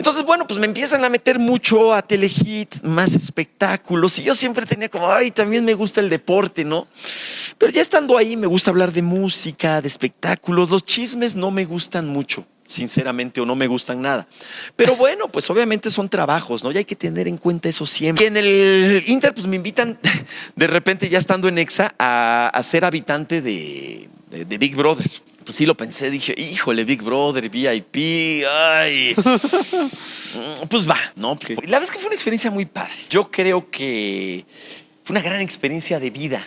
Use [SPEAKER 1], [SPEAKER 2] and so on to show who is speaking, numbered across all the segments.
[SPEAKER 1] Entonces, bueno, pues me empiezan a meter mucho a Telehit, más espectáculos. Y yo siempre tenía como, ay, también me gusta el deporte, ¿no? Pero ya estando ahí, me gusta hablar de música, de espectáculos. Los chismes no me gustan mucho, sinceramente, o no me gustan nada. Pero bueno, pues obviamente son trabajos, ¿no? Y hay que tener en cuenta eso siempre. Y en el Inter, pues me invitan de repente, ya estando en EXA, a ser habitante de Big Brother. Pues sí lo pensé, dije, híjole, Big Brother, VIP, ay. Pues va, ¿no? Okay. La verdad es que fue una experiencia muy padre. Yo creo que fue una gran experiencia de vida.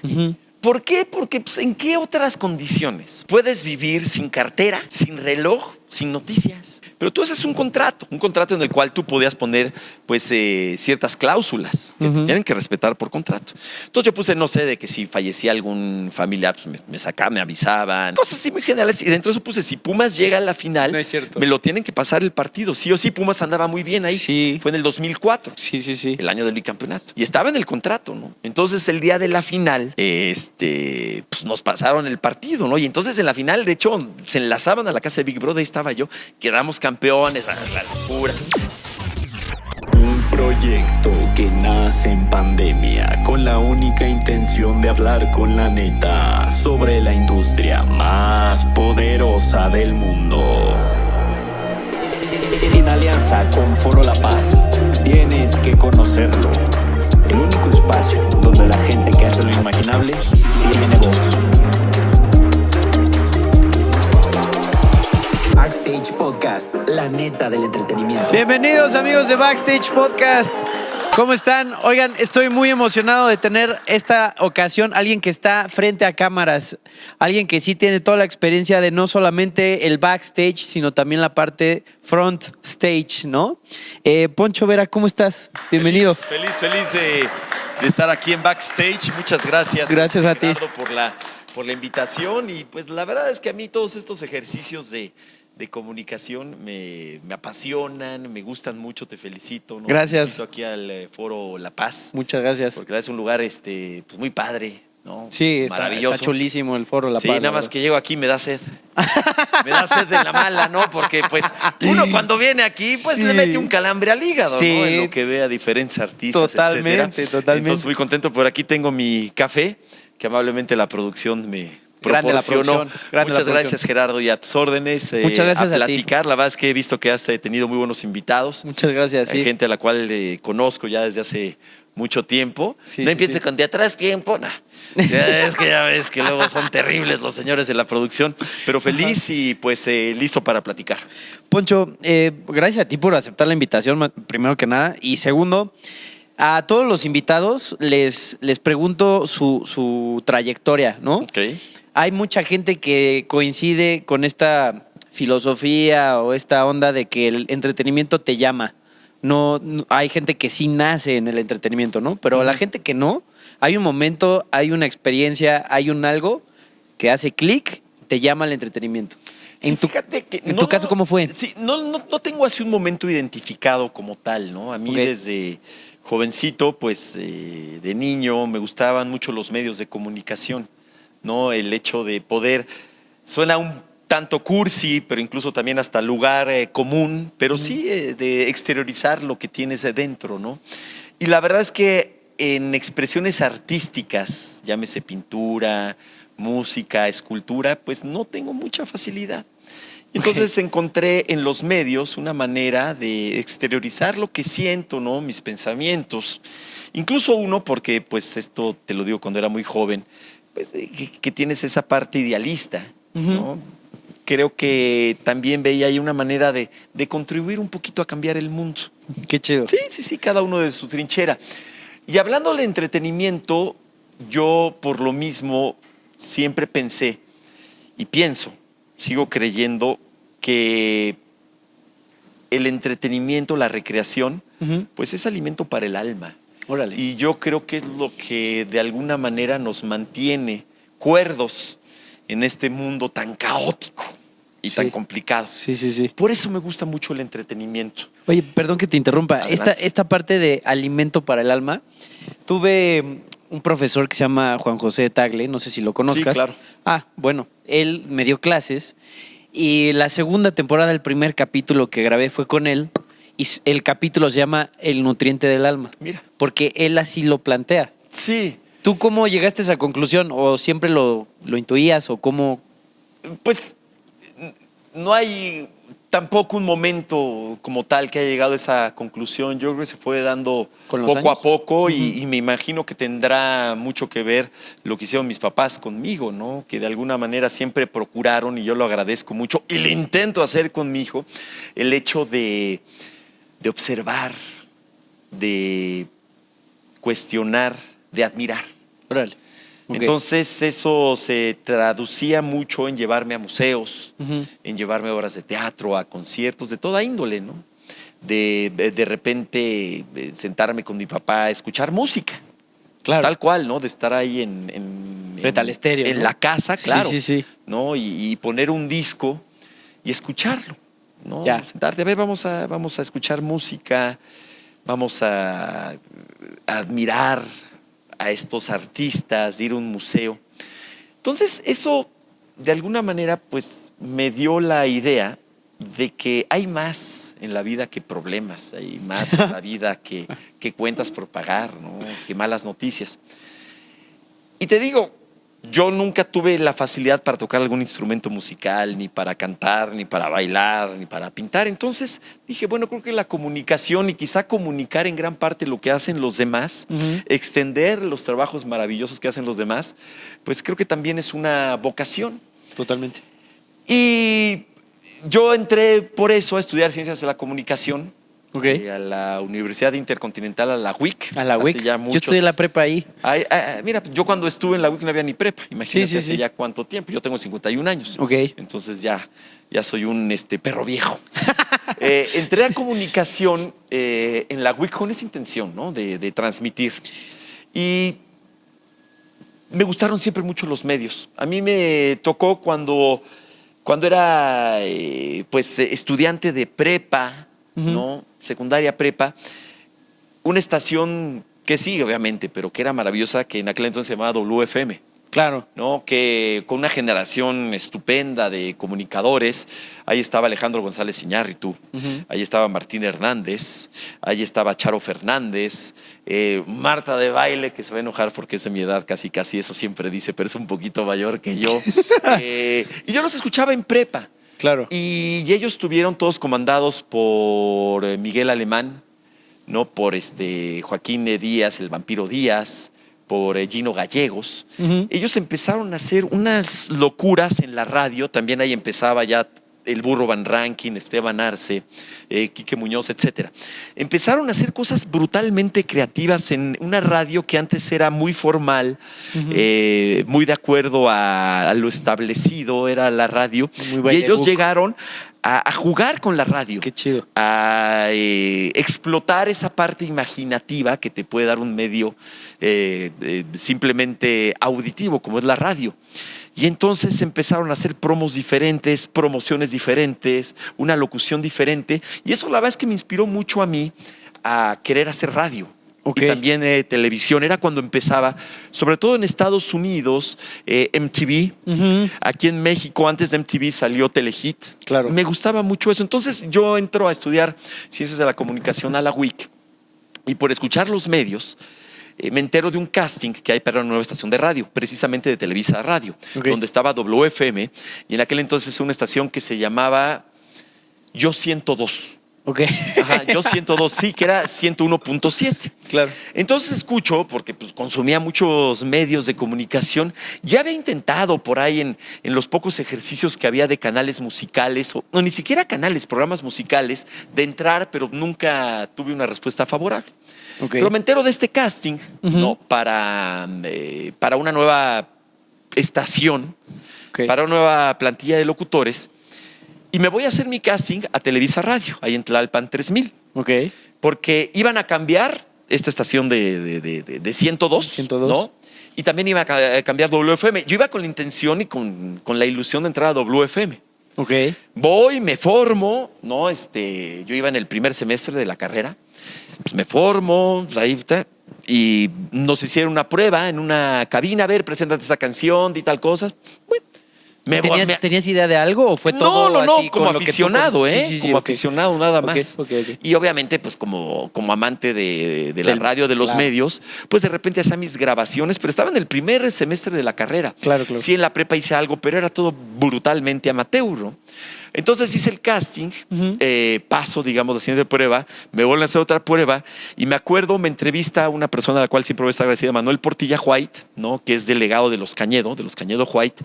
[SPEAKER 1] ¿Por qué? Porque pues, ¿en qué otras condiciones puedes vivir sin cartera, sin reloj, sin noticias? Pero tú haces un contrato en el cual tú podías poner pues ciertas cláusulas que te tienen que respetar por contrato. Entonces yo puse, no sé, de que si fallecía algún familiar, pues me sacaban, me avisaban, cosas así muy generales. Y dentro de eso puse, si Pumas llega a la final,
[SPEAKER 2] no es cierto,
[SPEAKER 1] me lo tienen que pasar el partido. Sí o sí, Pumas andaba muy bien ahí.
[SPEAKER 2] Sí.
[SPEAKER 1] Fue en el 2004.
[SPEAKER 2] Sí.
[SPEAKER 1] El año del bicampeonato. Y estaba en el contrato, ¿no? Entonces el día de la final, pues nos pasaron el partido, ¿no? Y entonces en la final, de hecho, se enlazaban a la casa de Big Brother, ahí estaba yo, quedamos campeones, la locura.
[SPEAKER 3] Un proyecto que nace en pandemia con la única intención de hablar con la neta sobre la industria más poderosa del mundo. En alianza con Foro La Paz, tienes que conocerlo. El único espacio donde la gente que hace lo inimaginable tiene voz. Backstage Podcast, la neta del entretenimiento.
[SPEAKER 2] Bienvenidos amigos de Backstage Podcast. ¿Cómo están? Oigan, estoy muy emocionado de tener esta ocasión alguien que está frente a cámaras, alguien que sí tiene toda la experiencia de no solamente el backstage, sino también la parte front stage, ¿no? Poncho Vera, ¿cómo estás? Bienvenido.
[SPEAKER 1] Feliz de estar aquí en Backstage. Muchas gracias.
[SPEAKER 2] Gracias a ti.
[SPEAKER 1] Por la invitación. Y pues la verdad es que a mí todos estos ejercicios de comunicación me apasionan, me gustan mucho, te felicito, ¿no?
[SPEAKER 2] Gracias.
[SPEAKER 1] Te felicito aquí al Foro La Paz.
[SPEAKER 2] Muchas gracias.
[SPEAKER 1] Porque es un lugar pues muy padre, ¿no?
[SPEAKER 2] Sí,
[SPEAKER 1] maravilloso.
[SPEAKER 2] Está chulísimo el Foro La Paz.
[SPEAKER 1] Sí, nada más que llego aquí me da sed. Me da sed de la mala, ¿no? Porque pues uno cuando viene aquí pues le mete un calambre al hígado, ¿no? En lo que ve a diferentes artistas,
[SPEAKER 2] totalmente.
[SPEAKER 1] Entonces muy contento. Por aquí tengo mi café, que amablemente la producción me proporcionó. Muchas gracias, Gerardo, y a tus órdenes.
[SPEAKER 2] Muchas gracias
[SPEAKER 1] a platicar. La verdad es que he visto que has tenido muy buenos invitados.
[SPEAKER 2] Muchas gracias.
[SPEAKER 1] Hay gente a la cual conozco ya desde hace mucho tiempo.
[SPEAKER 2] Sí,
[SPEAKER 1] no empieces con de atrás tiempo, no. Ya ves que luego son terribles los señores de la producción. Pero feliz y pues listo para platicar.
[SPEAKER 2] Poncho, gracias a ti por aceptar la invitación, primero que nada. Y segundo, a todos los invitados les pregunto su trayectoria, ¿no?
[SPEAKER 1] Ok.
[SPEAKER 2] Hay mucha gente que coincide con esta filosofía o esta onda de que el entretenimiento te llama. No, hay gente que sí nace en el entretenimiento, ¿no? Pero la gente que no, hay un momento, hay una experiencia, hay un algo que hace clic, te llama al entretenimiento.
[SPEAKER 1] Sí, fíjate que
[SPEAKER 2] en tu caso, ¿cómo fue?
[SPEAKER 1] Sí, no tengo así un momento identificado como tal, ¿no? A mí desde jovencito, pues de niño, me gustaban mucho los medios de comunicación, ¿no? El hecho de poder, suena un tanto cursi, pero incluso también hasta lugar común, pero sí de exteriorizar lo que tienes de dentro, ¿no? Y la verdad es que en expresiones artísticas, llámese pintura, música, escultura, pues no tengo mucha facilidad. Entonces encontré en los medios una manera de exteriorizar lo que siento, ¿no? Mis pensamientos. Incluso uno, porque pues esto te lo digo cuando era muy joven, pues que tienes esa parte idealista, ¿no? Creo que también veía ahí una manera de contribuir un poquito a cambiar el mundo.
[SPEAKER 2] Qué chido.
[SPEAKER 1] Sí, cada uno de su trinchera. Y hablando del entretenimiento, yo por lo mismo siempre pensé y pienso, sigo creyendo que el entretenimiento, la recreación, pues es alimento para el alma.
[SPEAKER 2] Órale.
[SPEAKER 1] Y yo creo que es lo que de alguna manera nos mantiene cuerdos en este mundo tan caótico y tan complicado.
[SPEAKER 2] Sí.
[SPEAKER 1] Por eso me gusta mucho el entretenimiento.
[SPEAKER 2] Oye, perdón que te interrumpa. Esta parte de alimento para el alma, tuve un profesor que se llama Juan José Tagle, no sé si lo conozcas.
[SPEAKER 1] Sí, claro.
[SPEAKER 2] Bueno, él me dio clases y la segunda temporada, el primer capítulo que grabé fue con él y el capítulo se llama El nutriente del alma.
[SPEAKER 1] Mira.
[SPEAKER 2] Porque él así lo plantea.
[SPEAKER 1] Sí.
[SPEAKER 2] ¿Tú cómo llegaste a esa conclusión? ¿O siempre lo intuías? ¿O cómo?
[SPEAKER 1] Pues no hay tampoco un momento como tal que haya llegado a esa conclusión. Yo creo que se fue dando
[SPEAKER 2] ¿Con los
[SPEAKER 1] poco
[SPEAKER 2] años?
[SPEAKER 1] a poco y me imagino que tendrá mucho que ver lo que hicieron mis papás conmigo, ¿no? Que de alguna manera siempre procuraron, y yo lo agradezco mucho, y lo intento hacer con mi hijo, el hecho de observar, de cuestionar, de admirar.
[SPEAKER 2] Órale. Ok.
[SPEAKER 1] Entonces eso se traducía mucho en llevarme a museos, en llevarme a obras de teatro, a conciertos de toda índole, ¿no? De repente sentarme con mi papá a escuchar música,
[SPEAKER 2] Claro.
[SPEAKER 1] tal cual, ¿no? De estar ahí
[SPEAKER 2] Frente al estéreo,
[SPEAKER 1] en
[SPEAKER 2] ¿no?
[SPEAKER 1] la casa, claro,
[SPEAKER 2] Sí.
[SPEAKER 1] ¿no? Y poner un disco y escucharlo, ¿no?
[SPEAKER 2] Ya.
[SPEAKER 1] Sentarte, a ver, vamos a escuchar música, vamos a admirar a estos artistas, ir a un museo. Entonces, eso de alguna manera pues me dio la idea de que hay más en la vida que problemas, hay más en la vida que cuentas por pagar, ¿no? Que malas noticias. Y te digo, yo nunca tuve la facilidad para tocar algún instrumento musical, ni para cantar, ni para bailar, ni para pintar. Entonces dije, bueno, creo que la comunicación y quizá comunicar en gran parte lo que hacen los demás, extender los trabajos maravillosos que hacen los demás, pues creo que también es una vocación.
[SPEAKER 2] Totalmente.
[SPEAKER 1] Y yo entré por eso a estudiar Ciencias de la Comunicación.
[SPEAKER 2] Ok.
[SPEAKER 1] A la Universidad Intercontinental, a la UIC.
[SPEAKER 2] A la
[SPEAKER 1] hace
[SPEAKER 2] UIC.
[SPEAKER 1] ya
[SPEAKER 2] Yo estudié la prepa ahí.
[SPEAKER 1] Mira, yo cuando estuve en la UIC no había ni prepa. Imagínate
[SPEAKER 2] Sí.
[SPEAKER 1] hace ya cuánto tiempo. Yo tengo 51 años.
[SPEAKER 2] Ok.
[SPEAKER 1] Entonces ya soy un perro viejo. Entré a comunicación en la UIC con esa intención, ¿no? De transmitir. Y me gustaron siempre mucho los medios. A mí me tocó cuando era estudiante de prepa, ¿no? Secundaria, prepa, una estación que sigue, obviamente, pero que era maravillosa, que en aquel entonces se llamaba WFM,
[SPEAKER 2] Claro.
[SPEAKER 1] ¿no? Que con una generación estupenda de comunicadores. Ahí estaba Alejandro González Iñárritu, ahí estaba Martín Hernández, ahí estaba Charo Fernández, Marta de Baile, que se va a enojar porque es de mi edad, casi eso siempre dice, pero es un poquito mayor que yo. Y yo los escuchaba en prepa.
[SPEAKER 2] Claro.
[SPEAKER 1] Y ellos estuvieron todos comandados por Miguel Alemán, ¿no? Por Joaquín Díaz, el vampiro Díaz, por Gino Gallegos. Ellos empezaron a hacer unas locuras en la radio. También ahí empezaba ya el Burro Van Rankin, Esteban Arce, Quique Muñoz, etc. Empezaron a hacer cosas brutalmente creativas en una radio que antes era muy formal, muy de acuerdo a lo establecido, era la radio.
[SPEAKER 2] Muy
[SPEAKER 1] Y ellos llegaron a jugar con la radio.
[SPEAKER 2] Qué chido.
[SPEAKER 1] A explotar esa parte imaginativa que te puede dar un medio simplemente auditivo, como es la radio. Y entonces empezaron a hacer promos diferentes, promociones diferentes, una locución diferente. Y eso la verdad es que me inspiró mucho a mí a querer hacer radio.
[SPEAKER 2] Ok.
[SPEAKER 1] Y también televisión. Era cuando empezaba, sobre todo en Estados Unidos, MTV. Aquí en México, antes de MTV salió Telehit.
[SPEAKER 2] Claro.
[SPEAKER 1] Me gustaba mucho eso. Entonces yo entro a estudiar Ciencias de la Comunicación a la UIC. Y por escuchar los medios, me entero de un casting que hay para una nueva estación de radio, precisamente de Televisa Radio, donde estaba WFM, y en aquel entonces una estación que se llamaba Yo 102.
[SPEAKER 2] Ok.
[SPEAKER 1] Ajá, Yo 102, sí, que era 101.7.
[SPEAKER 2] Claro.
[SPEAKER 1] Entonces escucho, porque pues, consumía muchos medios de comunicación, ya había intentado por ahí en los pocos ejercicios que había de canales musicales, o ni siquiera canales, programas musicales, de entrar, pero nunca tuve una respuesta favorable.
[SPEAKER 2] Okay.
[SPEAKER 1] Pero me entero de este casting, ¿no? Para una nueva estación, para una nueva plantilla de locutores, y me voy a hacer mi casting a Televisa Radio, ahí en Tlalpan 3000.
[SPEAKER 2] Ok.
[SPEAKER 1] Porque iban a cambiar esta estación de 102, ¿no? Y también iba a cambiar WFM. Yo iba con la intención y con la ilusión de entrar a WFM.
[SPEAKER 2] Ok.
[SPEAKER 1] Voy, me formo, ¿no? Yo iba en el primer semestre de la carrera. Pues me formo, ahí está, y nos hicieron una prueba en una cabina. A ver, preséntate esta canción y tal cosa. Bueno,
[SPEAKER 2] ¿Tenías idea de algo o fue todo
[SPEAKER 1] no,
[SPEAKER 2] así
[SPEAKER 1] como
[SPEAKER 2] con lo que tú
[SPEAKER 1] aficionado,
[SPEAKER 2] como
[SPEAKER 1] aficionado nada
[SPEAKER 2] Ok,
[SPEAKER 1] más.
[SPEAKER 2] ok.
[SPEAKER 1] Y obviamente, pues como amante de la radio, de los
[SPEAKER 2] claro.
[SPEAKER 1] medios, pues de repente hacía mis grabaciones, pero estaba en el primer semestre de la carrera.
[SPEAKER 2] Claro.
[SPEAKER 1] Sí, en la prepa hice algo, pero era todo brutalmente amateur, ¿no? Entonces hice el casting, paso, digamos, la siguiente prueba, me vuelven a hacer otra prueba y me acuerdo, me entrevista a una persona a la cual siempre voy a estar agradecida, Manuel Portilla White, ¿no? Que es delegado de los Cañedo White,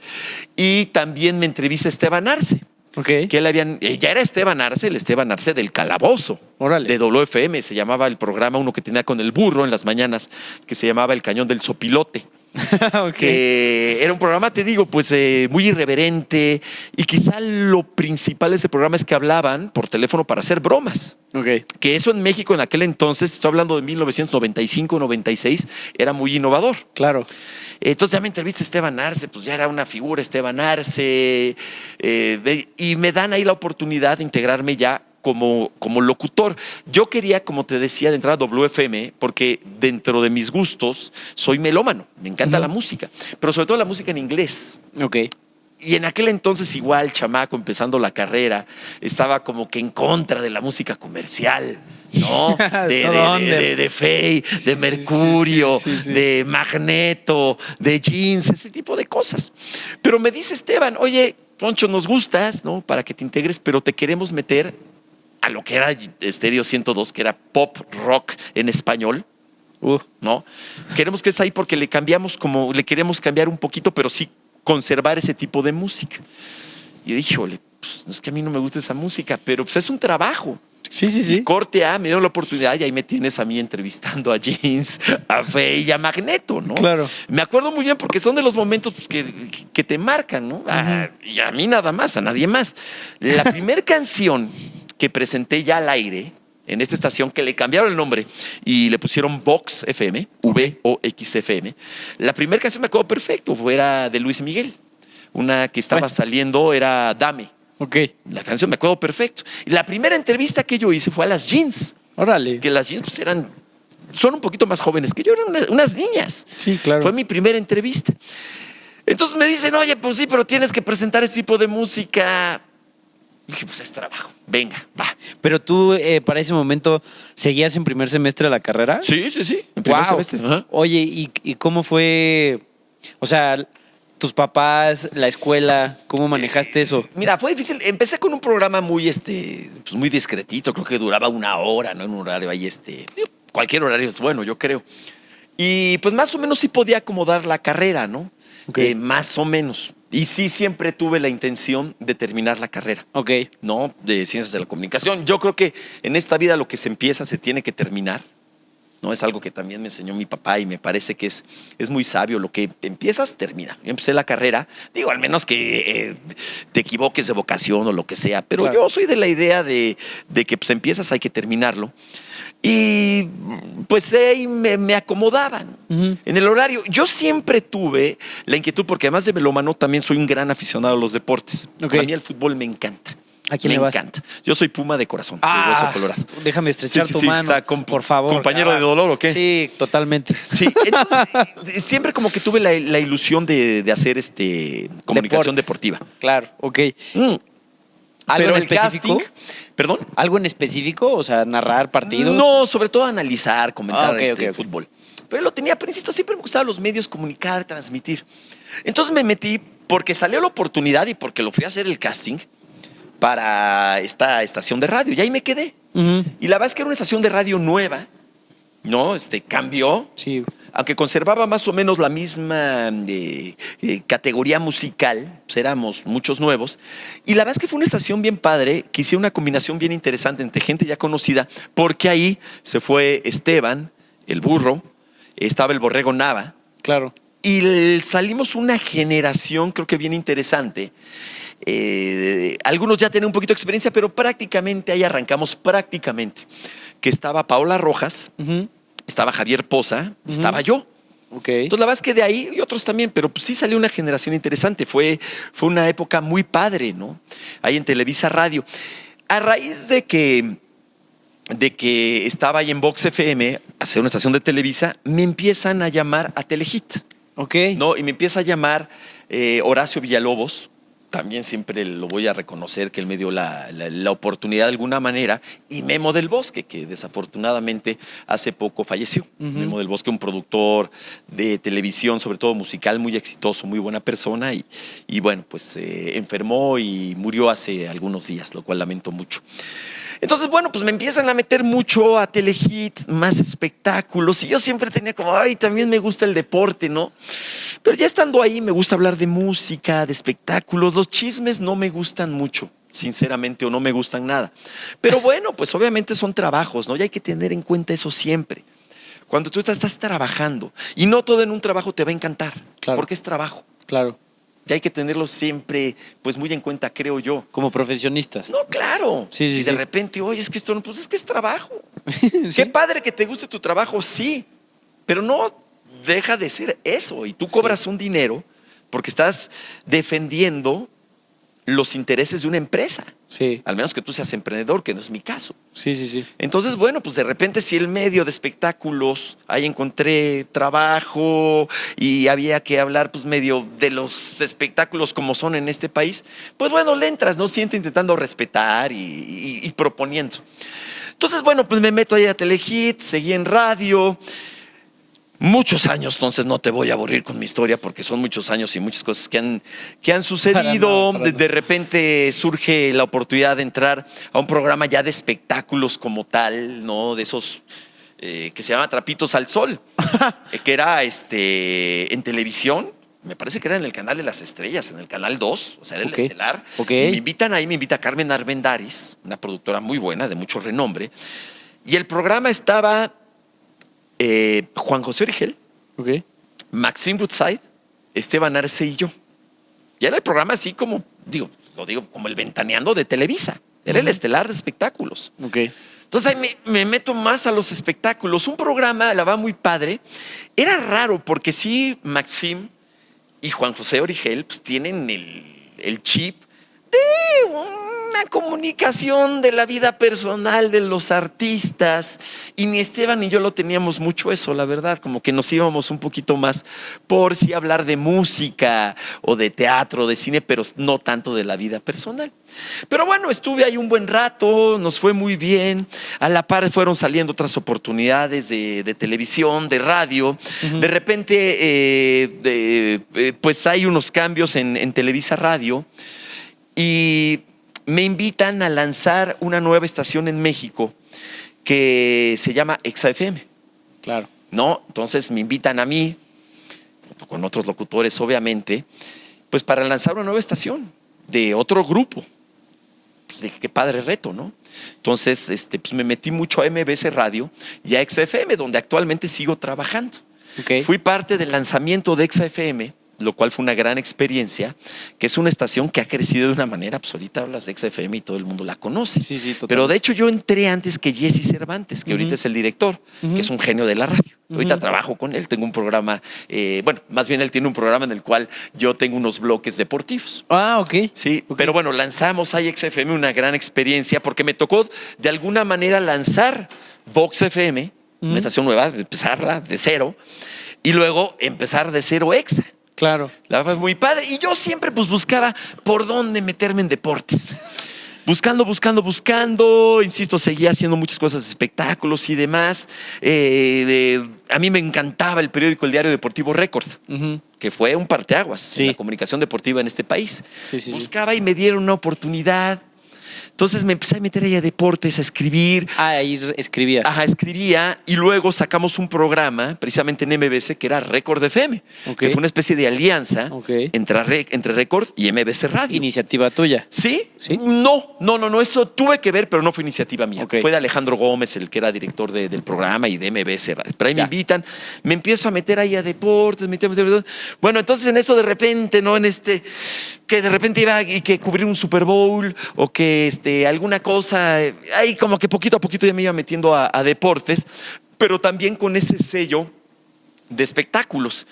[SPEAKER 1] y también me entrevista Esteban Arce.
[SPEAKER 2] Ok.
[SPEAKER 1] Que ya era Esteban Arce, el Esteban Arce del Calabozo.
[SPEAKER 2] Órale.
[SPEAKER 1] De WFM, se llamaba el programa, uno que tenía con el burro en las mañanas, que se llamaba El Cañón del Sopilote.
[SPEAKER 2] Ok.
[SPEAKER 1] Que era un programa, te digo, pues muy irreverente, y quizá lo principal de ese programa es que hablaban por teléfono para hacer bromas.
[SPEAKER 2] Ok.
[SPEAKER 1] Que eso en México en aquel entonces, estoy hablando de 1995-96, era muy innovador.
[SPEAKER 2] Claro.
[SPEAKER 1] Entonces ya me entrevista Esteban Arce, pues ya era una figura Esteban Arce, y me dan ahí la oportunidad de integrarme ya como locutor. Yo quería, como te decía, de entrar a WFM, porque dentro de mis gustos soy melómano, me encanta la música, pero sobre todo la música en inglés.
[SPEAKER 2] Ok.
[SPEAKER 1] Y en aquel entonces igual, chamaco, empezando la carrera, estaba como que en contra de la música comercial, ¿no? De Fey, de Mercurio,
[SPEAKER 2] sí.
[SPEAKER 1] de Magneto, de Jeans, ese tipo de cosas. Pero me dice Esteban, oye, Poncho, nos gustas, ¿no? Para que te integres, pero te queremos meter a lo que era Estéreo 102, que era pop rock en español. ¿No? Queremos que estés ahí porque le queremos cambiar un poquito, pero sí conservar ese tipo de música. Y yo dije, híjole, pues, no es que a mí no me gusta esa música, pero pues es un trabajo.
[SPEAKER 2] Sí.
[SPEAKER 1] Y corte A, me dieron la oportunidad y ahí me tienes a mí entrevistando a Jeans, a Fey y a Magneto, ¿no?
[SPEAKER 2] Claro.
[SPEAKER 1] Me acuerdo muy bien porque son de los momentos pues, que te marcan, ¿no? Y a mí nada más, a nadie más. La primera canción que presenté ya al aire en esta estación, que le cambiaron el nombre y le pusieron Vox FM, VOX FM. La primera canción me acuerdo perfecto, era de Luis Miguel. Una que estaba saliendo era Dame.
[SPEAKER 2] Ok.
[SPEAKER 1] La canción me acuerdo perfecto. Y la primera entrevista que yo hice fue a las Jeans.
[SPEAKER 2] Órale.
[SPEAKER 1] Que las Jeans pues, son un poquito más jóvenes que yo, eran unas niñas.
[SPEAKER 2] Sí, claro.
[SPEAKER 1] Fue mi primera entrevista. Entonces me dicen, oye, pues sí, pero tienes que presentar este tipo de música. Dije, pues es trabajo, venga, va.
[SPEAKER 2] Pero tú, para ese momento, ¿seguías en primer semestre de la carrera?
[SPEAKER 1] Sí, en primer
[SPEAKER 2] Wow.
[SPEAKER 1] semestre. Ajá.
[SPEAKER 2] Oye, ¿y cómo fue? O sea, tus papás, la escuela, ¿cómo manejaste eso?
[SPEAKER 1] Mira, fue difícil. Empecé con un programa muy, pues muy discretito, creo que duraba 1 hora, ¿no? En un horario ahí, cualquier horario es bueno, yo creo. Y pues más o menos sí podía acomodar la carrera, ¿no?
[SPEAKER 2] Okay.
[SPEAKER 1] Más o menos. Y sí siempre tuve la intención de terminar la carrera.
[SPEAKER 2] Ok.
[SPEAKER 1] ¿No? De Ciencias de la Comunicación. Yo creo que en esta vida lo que se empieza se tiene que terminar. ¿No? Es algo que también me enseñó mi papá y me parece que es muy sabio. Lo que empiezas, termina. Yo empecé la carrera, digo, al menos que te equivoques de vocación o lo que sea, pero
[SPEAKER 2] claro.
[SPEAKER 1] Yo soy de la idea de que pues empiezas, hay que terminarlo. Y pues ahí me acomodaban en el horario. Yo siempre tuve la inquietud, porque además de melómano, también soy un gran aficionado a los deportes.
[SPEAKER 2] Okay.
[SPEAKER 1] A mí el fútbol me encanta.
[SPEAKER 2] ¿A quién le vas?
[SPEAKER 1] Me encanta. Yo soy Puma de corazón, de hueso colorado.
[SPEAKER 2] Déjame estrechar tu mano,
[SPEAKER 1] o sea,
[SPEAKER 2] por favor.
[SPEAKER 1] ¿Compañero de dolor o qué?
[SPEAKER 2] Sí, totalmente.
[SPEAKER 1] Sí, entonces, siempre como que tuve la ilusión de hacer comunicación deportiva.
[SPEAKER 2] Claro, ok.
[SPEAKER 1] ¿Algo
[SPEAKER 2] en
[SPEAKER 1] el
[SPEAKER 2] específico?
[SPEAKER 1] casting, ¿perdón?
[SPEAKER 2] ¿Algo en específico? O sea, narrar partidos.
[SPEAKER 1] No, sobre todo analizar, comentar
[SPEAKER 2] Ok.
[SPEAKER 1] fútbol. Pero lo tenía, pero insisto, siempre me gustaban los medios, comunicar, transmitir. Entonces me metí porque salió la oportunidad y porque lo fui a hacer el casting para esta estación de radio. Y ahí me quedé. Y la verdad es que era una estación de radio nueva, ¿no? Cambió.
[SPEAKER 2] Sí.
[SPEAKER 1] Aunque conservaba más o menos la misma categoría musical, pues éramos muchos nuevos. Y la verdad es que fue una estación bien padre, que hicieron una combinación bien interesante entre gente ya conocida, porque ahí se fue Esteban, el burro, estaba el Borrego Nava.
[SPEAKER 2] Claro.
[SPEAKER 1] Y salimos una generación, creo que bien interesante. Algunos ya tienen un poquito de experiencia, pero prácticamente ahí arrancamos, que estaba Paola Rojas, estaba Javier Poza, estaba yo.
[SPEAKER 2] Okay.
[SPEAKER 1] Entonces la verdad es que de ahí y otros también, pero pues sí salió una generación interesante. Fue una época muy padre, ¿no? Ahí en Televisa Radio. A raíz de que estaba ahí en Vox FM, hacer una estación de Televisa, me empiezan a llamar a Telehit.
[SPEAKER 2] Ok.
[SPEAKER 1] ¿No? Y me empieza a llamar Horacio Villalobos, también siempre lo voy a reconocer, que él me dio la oportunidad de alguna manera, y Memo del Bosque, que desafortunadamente hace poco falleció. Memo del Bosque, un productor de televisión, sobre todo musical, muy exitoso, muy buena persona, y bueno, pues enfermó y murió hace algunos días, lo cual lamento mucho. Entonces, bueno, pues me empiezan a meter mucho a Telehit, más espectáculos, y yo siempre tenía como, ay, también me gusta el deporte, ¿no? Pero ya estando ahí me gusta hablar de música, de espectáculos. Los chismes no me gustan mucho, sinceramente, o no me gustan nada. Pero bueno, pues obviamente son trabajos, ¿no? Y hay que tener en cuenta eso siempre. Cuando tú estás trabajando, y no todo en un trabajo te va a encantar,
[SPEAKER 2] Claro.
[SPEAKER 1] porque es trabajo.
[SPEAKER 2] Claro.
[SPEAKER 1] Y hay que tenerlo siempre, pues muy en cuenta, creo yo.
[SPEAKER 2] Como profesionistas.
[SPEAKER 1] No, claro.
[SPEAKER 2] Sí, sí,
[SPEAKER 1] y de
[SPEAKER 2] sí.
[SPEAKER 1] repente, oye, es que esto no, pues es que es trabajo.
[SPEAKER 2] Sí.
[SPEAKER 1] Qué padre que te guste tu trabajo, sí, pero no deja de ser eso. Y tú cobras un dinero porque estás defendiendo los intereses de una empresa.
[SPEAKER 2] Sí.
[SPEAKER 1] Al menos que tú seas emprendedor, que no es mi caso.
[SPEAKER 2] Sí, sí, sí.
[SPEAKER 1] Entonces, bueno, pues de repente si el medio de espectáculos, ahí encontré trabajo y había que hablar pues medio de los espectáculos como son en este país, pues bueno, le entras, ¿no? Siempre intentando respetar y proponiendo. Entonces, bueno, pues me meto ahí a Telehit, seguí en radio. Muchos años, entonces no te voy a aburrir con mi historia porque son muchos años y muchas cosas que han sucedido.
[SPEAKER 2] Para nada.
[SPEAKER 1] De repente surge la oportunidad de entrar a un programa ya de espectáculos como tal, ¿no? De esos que se llama Trapitos al Sol, que era en televisión. Me parece que era en el canal de las estrellas, en el canal 2, o sea, era
[SPEAKER 2] Ok.
[SPEAKER 1] el estelar.
[SPEAKER 2] Ok.
[SPEAKER 1] Y me invita Carmen Armendáriz, una productora muy buena, de mucho renombre. Y el programa estaba Juan José Origel,
[SPEAKER 2] Ok.
[SPEAKER 1] Maxine Woodside, Esteban Arce y yo. Y era el programa así como, lo digo como el Ventaneando de Televisa. Era el estelar de espectáculos.
[SPEAKER 2] Ok.
[SPEAKER 1] Entonces ahí me meto más a los espectáculos. Un programa, la va muy padre. Era raro porque sí, Maxim y Juan José Origel pues, tienen el chip de una comunicación de la vida personal de los artistas. Y ni Esteban ni yo lo teníamos mucho eso, la verdad. Como que nos íbamos un poquito más por sí hablar de música o de teatro, de cine, pero no tanto de la vida personal. Pero bueno, estuve ahí un buen rato, nos fue muy bien. A la par fueron saliendo otras oportunidades de televisión, de radio. De repente, pues hay unos cambios en Televisa Radio y me invitan a lanzar una nueva estación en México que se llama Exa FM.
[SPEAKER 2] Claro.
[SPEAKER 1] ¿No? Entonces me invitan a mí, con otros locutores obviamente, pues para lanzar una nueva estación de otro grupo. Pues dije, qué padre reto, ¿no? Entonces pues me metí mucho a MBS Radio y a Exa FM, donde actualmente sigo trabajando.
[SPEAKER 2] Ok.
[SPEAKER 1] Fui parte del lanzamiento de Exa FM, lo cual fue una gran experiencia, que es una estación que ha crecido de una manera absoluta. Hablas de Exa FM y todo el mundo la conoce.
[SPEAKER 2] Sí, sí, totalmente.
[SPEAKER 1] Pero de hecho yo entré antes que Jesse Cervantes, que ahorita es el director, que es un genio de la radio. Ahorita trabajo con él, tengo un programa, más bien él tiene un programa en el cual yo tengo unos bloques deportivos.
[SPEAKER 2] Ah, ok.
[SPEAKER 1] Sí,
[SPEAKER 2] Ok.
[SPEAKER 1] pero bueno, lanzamos ahí Exa FM, una gran experiencia, porque me tocó de alguna manera lanzar Vox FM, una estación nueva, empezarla de cero, y luego empezar de cero Exa.
[SPEAKER 2] Claro.
[SPEAKER 1] La verdad fue muy padre. Y yo siempre pues buscaba por dónde meterme en deportes. Buscando, insisto, seguía haciendo muchas cosas, espectáculos y demás. A mí me encantaba el periódico El Diario Deportivo Récord, que fue un parteaguas en la comunicación deportiva en este país.
[SPEAKER 2] Sí, sí, sí.
[SPEAKER 1] Buscaba y me dieron una oportunidad. Entonces me empecé a meter ahí a deportes, a escribir.
[SPEAKER 2] Ah, ahí escribía.
[SPEAKER 1] Ajá, escribía y luego sacamos un programa precisamente en MBS que era Récord FM,
[SPEAKER 2] Ok.
[SPEAKER 1] que fue una especie de alianza
[SPEAKER 2] Ok.
[SPEAKER 1] entre Récord y MBS Radio.
[SPEAKER 2] Iniciativa tuya.
[SPEAKER 1] ¿Sí?
[SPEAKER 2] ¿Sí?
[SPEAKER 1] No, eso tuve que ver, pero no fue iniciativa mía.
[SPEAKER 2] Ok.
[SPEAKER 1] Fue de Alejandro Gómez, el que era director del programa y de MBS Radio. Pero ahí me invitan, me empiezo a meter ahí a deportes, bueno, entonces en eso de repente, ¿no? Que de repente iba y que cubrir un Super Bowl o que alguna cosa, ahí como que poquito a poquito ya me iba metiendo a deportes, pero también con ese sello de espectáculos.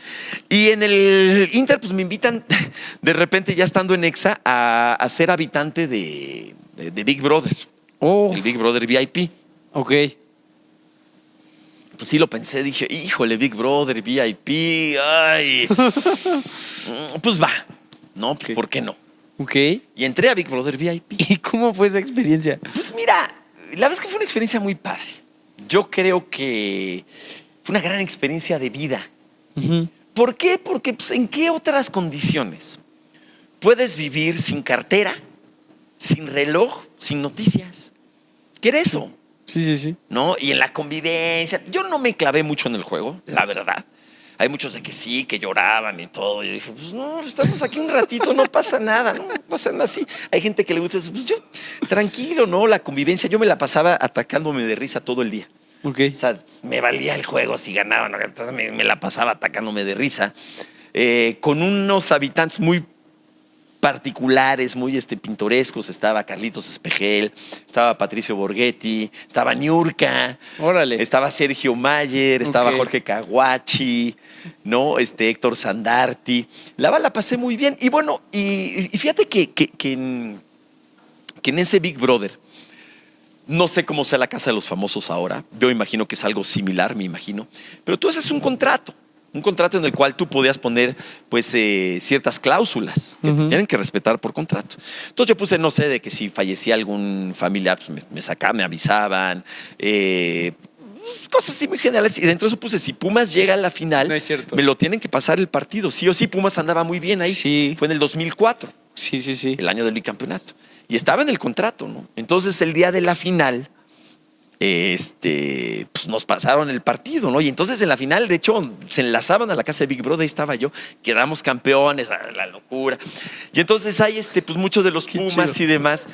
[SPEAKER 1] Y en el Inter, pues me invitan de repente, ya estando en Exa, a ser habitante de Big Brother,
[SPEAKER 2] Oh,
[SPEAKER 1] el Big Brother VIP.
[SPEAKER 2] ok.
[SPEAKER 1] Pues sí lo pensé, dije, híjole, Big Brother VIP, ay. Pues va, ¿no? Pues,
[SPEAKER 2] Ok.
[SPEAKER 1] ¿por qué no?
[SPEAKER 2] Ok.
[SPEAKER 1] Y entré a Big Brother VIP.
[SPEAKER 2] ¿Y cómo fue esa experiencia?
[SPEAKER 1] Pues mira, la verdad es que fue una experiencia muy padre. Yo creo que fue una gran experiencia de vida.
[SPEAKER 2] Ujú.
[SPEAKER 1] ¿Por qué? Porque pues, ¿en qué otras condiciones puedes vivir sin cartera, sin reloj, sin noticias? ¿Qué era eso?
[SPEAKER 2] Sí.
[SPEAKER 1] ¿No? Y en la convivencia. Yo no me clavé mucho en el juego, la verdad. Hay muchos de que sí, que lloraban y todo. Yo dije, pues no, estamos aquí un ratito, no pasa nada, no sean así. Hay gente que le gusta eso. Pues yo, tranquilo, ¿no? La convivencia, yo me la pasaba atacándome de risa todo el día.
[SPEAKER 2] Ok.
[SPEAKER 1] O sea, me valía el juego si ganaban, ¿no? Entonces me la pasaba atacándome de risa. Con unos habitantes muy particulares, muy pintorescos. Estaba Carlitos Espejel, estaba Patricio Borghetti, estaba Niurka,
[SPEAKER 2] Órale.
[SPEAKER 1] estaba Sergio Mayer, estaba
[SPEAKER 2] Ok.
[SPEAKER 1] Jorge Caguachi, ¿no? Héctor Sandarti. La pasé muy bien. Y bueno, y fíjate que en ese Big Brother, no sé cómo sea la Casa de los Famosos ahora. Yo imagino que es algo similar, me imagino. Pero tú haces un contrato en el cual tú podías poner pues ciertas cláusulas que te tienen que respetar por contrato. Entonces yo puse, no sé, de que si fallecía algún familiar, pues me sacaban, me avisaban, cosas así muy generales. Y dentro de eso puse, si Pumas llega a la final,
[SPEAKER 2] No es cierto.
[SPEAKER 1] me lo tienen que pasar el partido. Sí o sí, Pumas andaba muy bien ahí.
[SPEAKER 2] Sí.
[SPEAKER 1] Fue en el 2004,
[SPEAKER 2] Sí.
[SPEAKER 1] el año del bicampeonato. Y estaba en el contrato, ¿no? Entonces el día de la final, pues nos pasaron el partido, ¿no? Y entonces en la final, de hecho, se enlazaban a la casa de Big Brother, ahí estaba yo, quedamos campeones, la locura. Y entonces hay pues muchos de los
[SPEAKER 2] Qué
[SPEAKER 1] Pumas
[SPEAKER 2] chido.
[SPEAKER 1] y demás.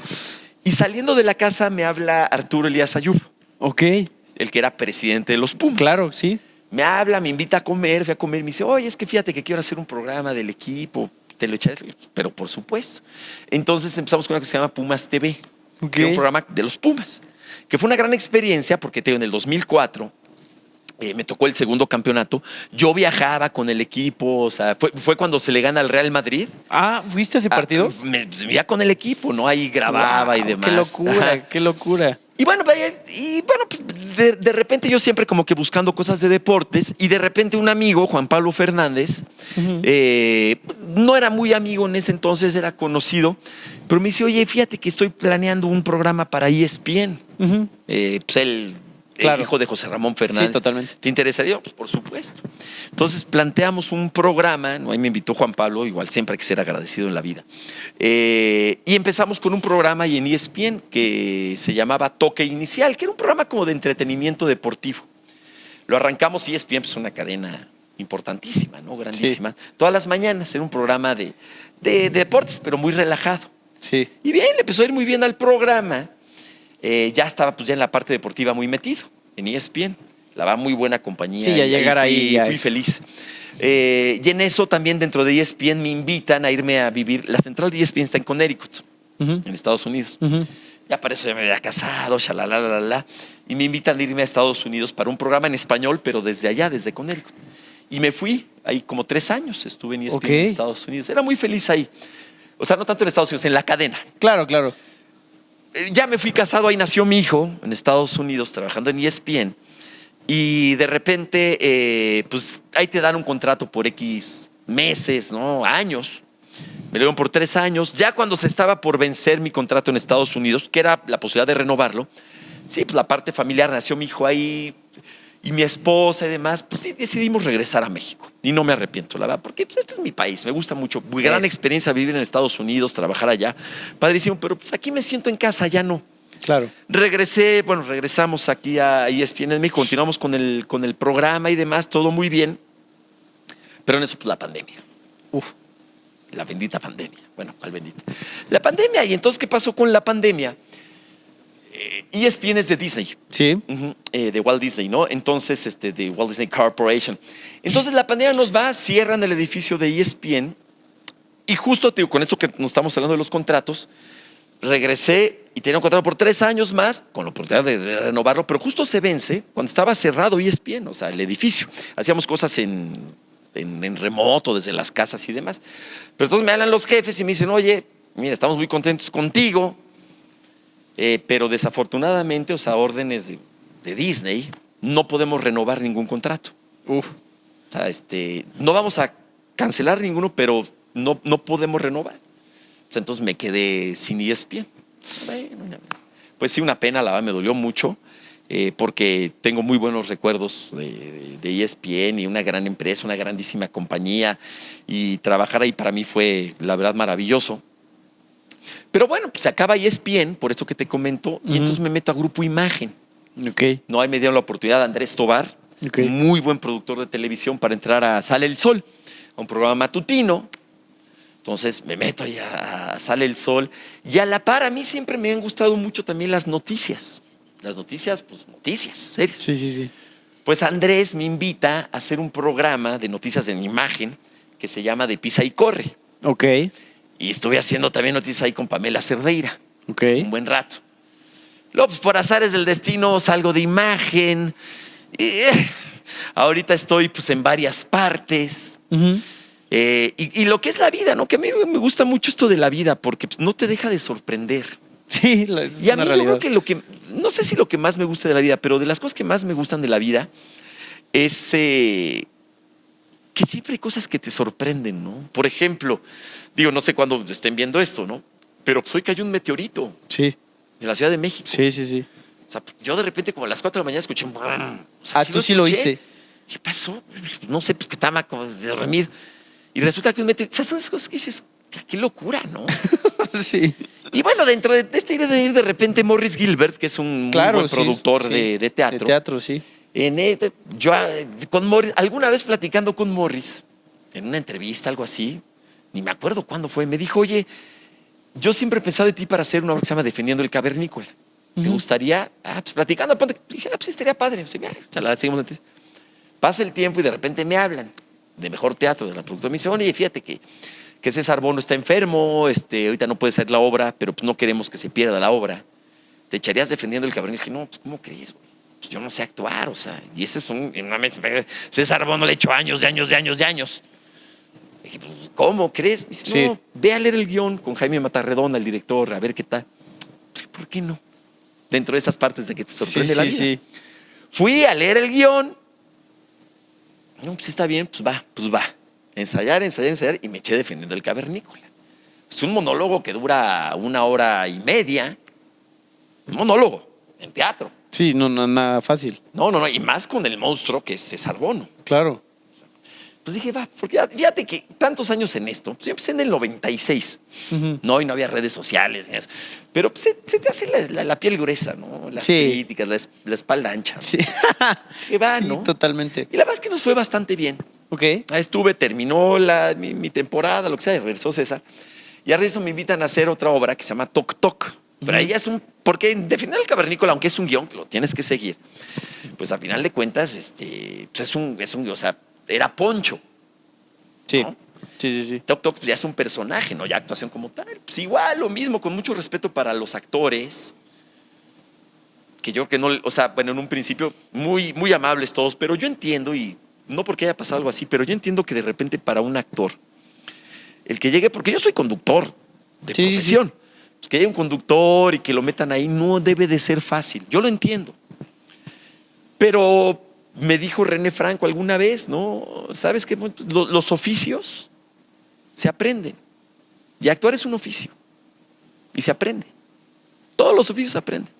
[SPEAKER 1] Y saliendo de la casa me habla Arturo Elías Ayub,
[SPEAKER 2] Ok.
[SPEAKER 1] el que era presidente de los Pumas.
[SPEAKER 2] Claro, sí.
[SPEAKER 1] Me habla, me invita a comer, fui a comer, me dice, oye, es que fíjate que quiero hacer un programa del equipo, te lo echaré, pero por supuesto. Entonces empezamos con una que se llama Pumas TV,
[SPEAKER 2] Ok.
[SPEAKER 1] que era un programa de los Pumas, que fue una gran experiencia porque en el 2004 me tocó el segundo campeonato. Yo viajaba con el equipo, o sea, fue cuando se le gana al Real Madrid.
[SPEAKER 2] Ah, ¿fuiste a ese partido?
[SPEAKER 1] Me iba con el equipo, ¿no? Ahí grababa y
[SPEAKER 2] Wow,
[SPEAKER 1] demás.
[SPEAKER 2] Qué locura,
[SPEAKER 1] Ajá.
[SPEAKER 2] qué locura.
[SPEAKER 1] Y bueno, de repente yo siempre como que buscando cosas de deportes y de repente un amigo, Juan Pablo Fernández, no era muy amigo en ese entonces, era conocido, pero me dice, oye, fíjate que estoy planeando un programa para ESPN.
[SPEAKER 2] Ujú.
[SPEAKER 1] Pues él,
[SPEAKER 2] Claro.
[SPEAKER 1] el hijo de José Ramón Fernández.
[SPEAKER 2] Sí, totalmente.
[SPEAKER 1] ¿Te interesaría? Pues por supuesto. Entonces planteamos un programa, ¿no? Ahí me invitó Juan Pablo, igual siempre hay que ser agradecido en la vida. Y empezamos con un programa ahí en ESPN que se llamaba Toque Inicial, que era un programa como de entretenimiento deportivo. Lo arrancamos, ESPN es una cadena importantísima, ¿no? Grandísima. Sí. Todas las mañanas era un programa de deportes, pero muy relajado.
[SPEAKER 2] Sí.
[SPEAKER 1] Y bien, le empezó a ir muy bien al programa. Ya estaba pues ya en la parte deportiva muy metido, en ESPN. La va muy buena compañía.
[SPEAKER 2] Sí, ya llegar ahí.
[SPEAKER 1] Fui feliz. Y en eso también dentro de ESPN me invitan a irme a vivir. La central de ESPN está en Connecticut, en Estados Unidos. Ya para eso ya me había casado, y me invitan a irme a Estados Unidos para un programa en español, pero desde allá, desde Connecticut. Y me fui, ahí como 3 años estuve en ESPN en Estados Unidos. Era muy feliz ahí. O sea, no tanto en Estados Unidos, en la cadena.
[SPEAKER 2] Claro, claro.
[SPEAKER 1] Ya me fui casado, ahí nació mi hijo en Estados Unidos trabajando en ESPN y de repente pues ahí te dan un contrato por X meses, ¿no? Años. Me lo dieron por 3 años. Ya cuando se estaba por vencer mi contrato en Estados Unidos, que era la posibilidad de renovarlo, sí, pues la parte familiar, nació mi hijo ahí y mi esposa y demás, pues sí decidimos regresar a México. Y no me arrepiento, la verdad, porque pues, este es mi país, me gusta mucho. Muy gran experiencia vivir en Estados Unidos, trabajar allá. Padrísimo, pero pues aquí me siento en casa, ya no.
[SPEAKER 2] Claro.
[SPEAKER 1] Regresamos aquí a ESPN en México, continuamos con el programa y demás, todo muy bien. Pero en eso, pues la pandemia. La bendita pandemia. Bueno, ¿cuál bendita? La pandemia. Y entonces, ¿qué pasó con la pandemia? ESPN es de Disney.
[SPEAKER 2] Sí.
[SPEAKER 1] De Walt Disney, ¿no? Entonces, de Walt Disney Corporation. Entonces, la pandemia nos va, cierran el edificio de ESPN y justo, te digo, con esto que nos estamos hablando de los contratos, regresé y tenía un contrato por 3 años más, con la oportunidad de renovarlo, pero justo se vence cuando estaba cerrado ESPN, o sea, el edificio. Hacíamos cosas en remoto, desde las casas y demás. Pero entonces me hablan los jefes y me dicen, oye, mira, estamos muy contentos contigo, pero desafortunadamente, o sea, órdenes de Disney, no podemos renovar ningún contrato. O sea, no vamos a cancelar ninguno, pero no podemos renovar. Pues entonces me quedé sin ESPN. Bueno, pues sí, una pena, la verdad me dolió mucho, porque tengo muy buenos recuerdos de ESPN y una gran empresa, una grandísima compañía, y trabajar ahí para mí fue, la verdad, maravilloso. Pero bueno, pues se acaba ESPN, por esto que te comento, y entonces me meto a Grupo Imagen.
[SPEAKER 2] Ok.
[SPEAKER 1] No, ahí me dieron la oportunidad de Andrés Tobar, muy buen productor de televisión, para entrar a Sale el Sol, a un programa matutino. Entonces me meto ahí a Sale el Sol. Y a la par, a mí siempre me han gustado mucho también las noticias. Las noticias, pues noticias, serias.
[SPEAKER 2] Sí.
[SPEAKER 1] Pues Andrés me invita a hacer un programa de noticias en imagen que se llama De Pisa y Corre.
[SPEAKER 2] Ok.
[SPEAKER 1] Y estuve haciendo también noticias ahí con Pamela Cerdeira.
[SPEAKER 2] Ok.
[SPEAKER 1] Un buen rato. Luego, pues por azares del destino, salgo de imagen. Y, ahorita estoy pues en varias partes. Y lo que es la vida, ¿no? Que a mí me gusta mucho esto de la vida porque pues, no te deja de sorprender.
[SPEAKER 2] Sí, es
[SPEAKER 1] Y a
[SPEAKER 2] una
[SPEAKER 1] mí
[SPEAKER 2] realidad.
[SPEAKER 1] yo creo que no sé si lo que más me gusta de la vida, pero de las cosas que más me gustan de la vida es que siempre hay cosas que te sorprenden, ¿no? Por ejemplo, digo, no sé cuándo estén viendo esto, ¿no? Pero pues hoy cayó un meteorito
[SPEAKER 2] Sí.
[SPEAKER 1] de la Ciudad de México.
[SPEAKER 2] Sí.
[SPEAKER 1] O sea, yo de repente como a las 4 de la mañana escuché un... O sea,
[SPEAKER 2] Tú sí lo
[SPEAKER 1] escuché.
[SPEAKER 2] viste.
[SPEAKER 1] ¿Qué pasó? No sé, porque estaba como de dormir. Y resulta que un meteorito... O sea, son esas cosas que dices, qué locura, ¿no?
[SPEAKER 2] Sí.
[SPEAKER 1] Y bueno, dentro de este ir de repente Morris Gilbert, que es un muy buen productor de teatro.
[SPEAKER 2] De teatro, sí.
[SPEAKER 1] Yo con Morris, alguna vez platicando con Morris, en una entrevista, algo así, ni me acuerdo cuándo fue, me dijo, oye, yo siempre he pensado en ti para hacer una obra que se llama Defendiendo el Cavernícola. ¿Te gustaría? Pues platicando, dije, pues estaría padre. O sea, la seguimos. Pasa el tiempo y de repente me hablan de Mejor Teatro, de la productora. Me dice, oye, fíjate que César Bono está enfermo, ahorita no puede hacer la obra, pero pues no queremos que se pierda la obra. ¿Te echarías Defendiendo el Cavernícola? Y dije, no, pues ¿cómo crees, güey? Pues yo no sé actuar, o sea, y ese es César Bono le he hecho años. Dije, pues, ¿cómo crees? Me dice,
[SPEAKER 2] Sí.
[SPEAKER 1] no, ve a leer el guión con Jaime Matarredón, el director, a ver qué tal. Pues, ¿por qué no? Dentro de esas partes de que te sorprende la vida.
[SPEAKER 2] Sí.
[SPEAKER 1] Fui a leer el guión. No, pues está bien, pues va. Ensayar, y me eché Defendiendo el Cavernícola. Es un monólogo que dura 1 hora y media. Un monólogo en teatro.
[SPEAKER 2] Sí, no, nada fácil.
[SPEAKER 1] No, y más con el monstruo que es César Bono.
[SPEAKER 2] Claro.
[SPEAKER 1] Pues dije, va, porque fíjate que tantos años en esto, pues yo empecé en el 96, ¿no? Y no había redes sociales ni eso. Pero pues, se te hace la piel gruesa, ¿no? Las críticas, la espalda ancha.
[SPEAKER 2] Sí.
[SPEAKER 1] Dije, va,
[SPEAKER 2] Sí,
[SPEAKER 1] ¿no?
[SPEAKER 2] totalmente.
[SPEAKER 1] Y la verdad es que nos fue bastante bien.
[SPEAKER 2] Ok.
[SPEAKER 1] Ahí estuve, terminó mi temporada, lo que sea, y regresó César. Y a eso me invitan a hacer otra obra que se llama Toc Toc. Pero ahí ya es porque en Defender el Cavernícola, aunque es un guión que lo tienes que seguir, pues a final de cuentas, pues es un, o sea, era Poncho.
[SPEAKER 2] Sí.
[SPEAKER 1] ¿No?
[SPEAKER 2] Sí.
[SPEAKER 1] Toc Toc ya es un personaje, ¿no? Ya actuación como tal. Pues igual, lo mismo, con mucho respeto para los actores. Que yo creo que no, o sea, bueno, en un principio muy, muy amables todos, pero yo entiendo, y no porque haya pasado algo así, pero yo entiendo que de repente para un actor, el que llegue, porque yo soy conductor de profesión, pues que haya un conductor y que lo metan ahí no debe de ser fácil. Yo lo entiendo. Pero me dijo René Franco alguna vez, ¿no? ¿Sabes qué? Los oficios se aprenden. Y actuar es un oficio. Y se aprende. Todos los oficios se aprenden.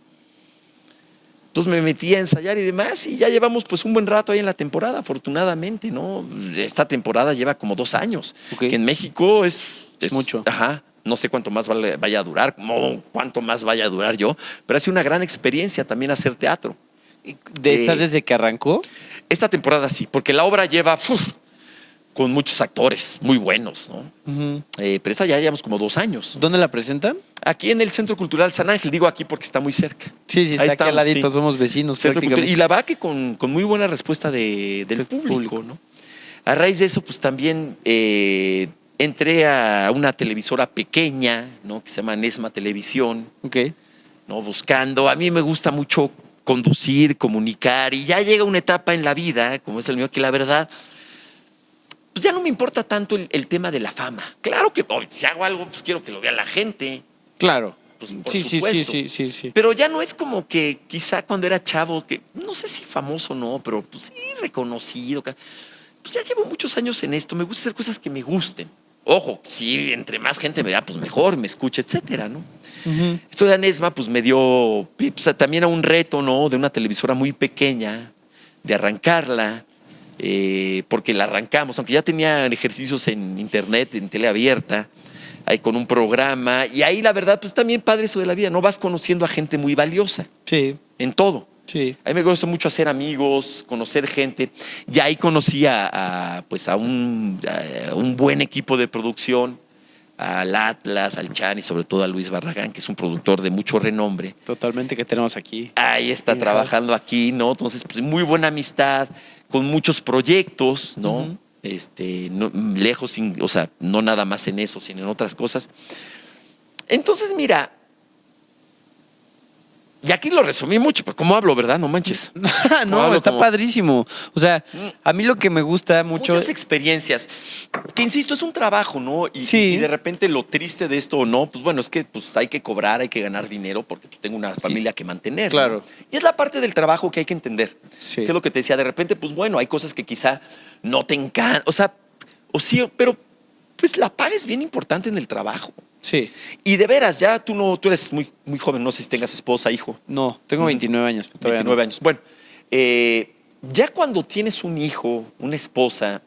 [SPEAKER 1] Entonces me metí a ensayar y demás, y ya llevamos pues un buen rato ahí en la temporada, afortunadamente, ¿no? Esta temporada lleva como 2 años.
[SPEAKER 2] Okay.
[SPEAKER 1] Que en México es
[SPEAKER 2] mucho.
[SPEAKER 1] Ajá. No sé cuánto más vaya a durar, cuánto más vaya a durar yo, pero ha sido una gran experiencia también hacer teatro.
[SPEAKER 2] ¿Estás desde que arrancó?
[SPEAKER 1] Esta temporada sí, porque la obra lleva con muchos actores muy buenos, ¿no? Pero esta ya llevamos como 2 años.
[SPEAKER 2] ¿Dónde la presentan?
[SPEAKER 1] Aquí en el Centro Cultural San Ángel, digo aquí porque está muy cerca.
[SPEAKER 2] Sí, está
[SPEAKER 1] Ahí
[SPEAKER 2] aquí al ladito, somos vecinos prácticamente.
[SPEAKER 1] Y la verdad que con muy buena respuesta del público, ¿no? A raíz de eso, pues también entré a una televisora pequeña, ¿no? Que se llama Nesma Televisión.
[SPEAKER 2] Ok.
[SPEAKER 1] ¿No? Buscando. A mí me gusta mucho conducir, comunicar, y ya llega una etapa en la vida, como es el mío, que la verdad, pues ya no me importa tanto el tema de la fama. Claro que si hago algo, pues quiero que lo vea la gente.
[SPEAKER 2] Claro.
[SPEAKER 1] Pues, por
[SPEAKER 2] Sí.
[SPEAKER 1] supuesto. Pero ya no es como que quizá cuando era chavo, que no sé si famoso o no, pero pues sí reconocido. Pues ya llevo muchos años en esto, me gusta hacer cosas que me gusten. Ojo, si entre más gente me vea, pues mejor, me escucha, etcétera, ¿no?
[SPEAKER 2] Ujú.
[SPEAKER 1] Esto de Anesma, pues me dio pues, también a un reto, ¿no? De una televisora muy pequeña, de arrancarla, porque la arrancamos, aunque ya tenían ejercicios en internet, en tele abierta, ahí con un programa, y ahí la verdad, pues también padre eso de la vida, ¿no? Vas conociendo a gente muy valiosa
[SPEAKER 2] Sí,
[SPEAKER 1] en todo.
[SPEAKER 2] sí.
[SPEAKER 1] A mí me gusta mucho hacer amigos, conocer gente. Y ahí conocí pues a un buen equipo de producción, al Atlas, al Chan y sobre todo a Luis Barragán, que es un productor de mucho renombre.
[SPEAKER 2] Totalmente que tenemos aquí.
[SPEAKER 1] Ahí está
[SPEAKER 2] In-house.
[SPEAKER 1] trabajando aquí, ¿no? Entonces, pues muy buena amistad, con muchos proyectos, ¿no?
[SPEAKER 2] Ujú.
[SPEAKER 1] Lejos, o sea, no nada más en eso, sino en otras cosas. Entonces, mira, y aquí lo resumí mucho, pero ¿cómo hablo, verdad? No manches.
[SPEAKER 2] No,
[SPEAKER 1] hablo
[SPEAKER 2] está
[SPEAKER 1] como-
[SPEAKER 2] padrísimo. O sea, a mí lo que me gusta mucho.
[SPEAKER 1] Muchas experiencias. Que insisto, es un trabajo, ¿no?
[SPEAKER 2] Sí.
[SPEAKER 1] Y de repente lo triste de esto o no, pues bueno, es que pues, hay que cobrar, hay que ganar dinero porque pues, tengo una familia que mantener. ¿no?
[SPEAKER 2] Claro.
[SPEAKER 1] Y es la parte del trabajo que hay que entender.
[SPEAKER 2] Sí.
[SPEAKER 1] Que es lo que te decía, de repente, pues bueno, hay cosas que quizá no te encantan. O sea, o sí, pero pues la paga es bien importante en el trabajo.
[SPEAKER 2] Sí.
[SPEAKER 1] Y de veras, ya tú eres muy, muy joven, no sé si tengas esposa, hijo.
[SPEAKER 2] No, tengo 29 años. Pero todavía
[SPEAKER 1] 29
[SPEAKER 2] no.
[SPEAKER 1] años. Bueno, ya cuando tienes un hijo, una esposa,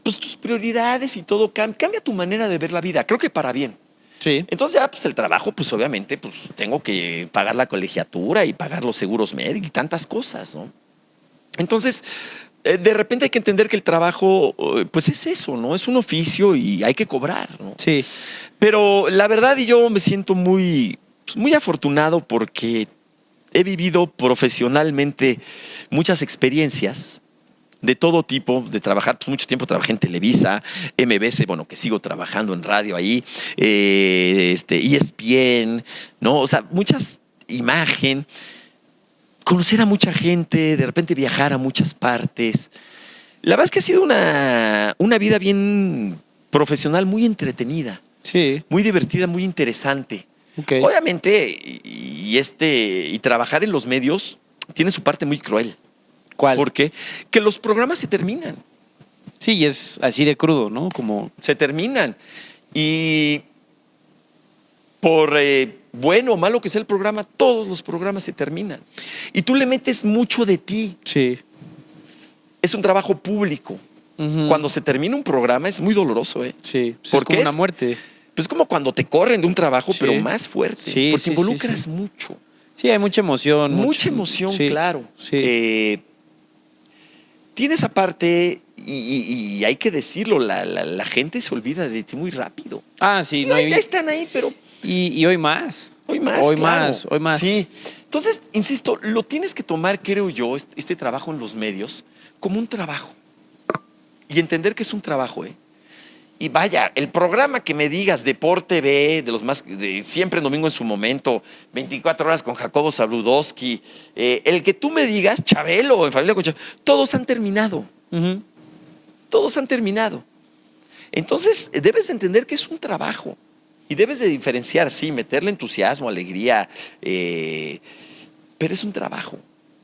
[SPEAKER 1] pues tus prioridades y todo cambia tu manera de ver la vida. Creo que para bien.
[SPEAKER 2] Sí.
[SPEAKER 1] Entonces ya, pues el trabajo, pues obviamente, pues tengo que pagar la colegiatura y pagar los seguros médicos y tantas cosas, ¿no? Entonces, de repente hay que entender que el trabajo, pues es eso, ¿no? Es un oficio y hay que cobrar, ¿no?
[SPEAKER 2] Sí.
[SPEAKER 1] Pero la verdad, y yo me siento muy, pues, muy afortunado porque he vivido profesionalmente muchas experiencias de todo tipo, de trabajar, pues mucho tiempo trabajé en Televisa, MBS, bueno, que sigo trabajando en radio ahí, ESPN, ¿no? O sea, muchas imagen, conocer a mucha gente, de repente viajar a muchas partes. La verdad es que ha sido una vida bien profesional, muy entretenida,
[SPEAKER 2] Sí.
[SPEAKER 1] muy divertida, muy interesante.
[SPEAKER 2] Ok.
[SPEAKER 1] Obviamente, y trabajar en los medios tiene su parte muy cruel.
[SPEAKER 2] ¿Cuál?
[SPEAKER 1] ¿Por qué? Que los programas se terminan.
[SPEAKER 2] Sí, y es así de crudo, ¿no? Como.
[SPEAKER 1] Se terminan. Y por bueno o malo que sea el programa, todos los programas se terminan. Y tú le metes mucho de ti.
[SPEAKER 2] Sí.
[SPEAKER 1] Es un trabajo público.
[SPEAKER 2] Ujú.
[SPEAKER 1] Cuando se termina un programa es muy doloroso, ¿eh?
[SPEAKER 2] Sí. Pues
[SPEAKER 1] Porque
[SPEAKER 2] es como una
[SPEAKER 1] es-
[SPEAKER 2] muerte.
[SPEAKER 1] Pues es como cuando te corren de un trabajo,
[SPEAKER 2] Sí.
[SPEAKER 1] pero más fuerte.
[SPEAKER 2] Sí,
[SPEAKER 1] porque
[SPEAKER 2] sí,
[SPEAKER 1] involucras
[SPEAKER 2] sí, sí.
[SPEAKER 1] mucho.
[SPEAKER 2] Sí, hay mucha emoción.
[SPEAKER 1] Mucha emoción,
[SPEAKER 2] Sí,
[SPEAKER 1] claro.
[SPEAKER 2] Sí.
[SPEAKER 1] Tiene esa parte, y hay que decirlo, la gente se olvida de ti muy rápido.
[SPEAKER 2] Sí,
[SPEAKER 1] Y
[SPEAKER 2] no hay.
[SPEAKER 1] ya están ahí, pero
[SPEAKER 2] Y hoy más.
[SPEAKER 1] hoy más.
[SPEAKER 2] Hoy
[SPEAKER 1] claro.
[SPEAKER 2] más, hoy más.
[SPEAKER 1] Sí. Entonces, insisto, lo tienes que tomar, creo yo, este trabajo en los medios, como un trabajo. Y entender que es un trabajo, ¿eh? Y vaya, el programa que me digas, Deporte B, de los más, de siempre en domingo en su momento, 24 horas con Jacobo Zabludowski, el que tú me digas, Chabelo, en Familia con Chabelo, todos han terminado.
[SPEAKER 2] Ujú.
[SPEAKER 1] Todos han terminado. Entonces, debes de entender que es un trabajo. Y debes de diferenciar, sí, meterle entusiasmo, alegría, pero es un trabajo.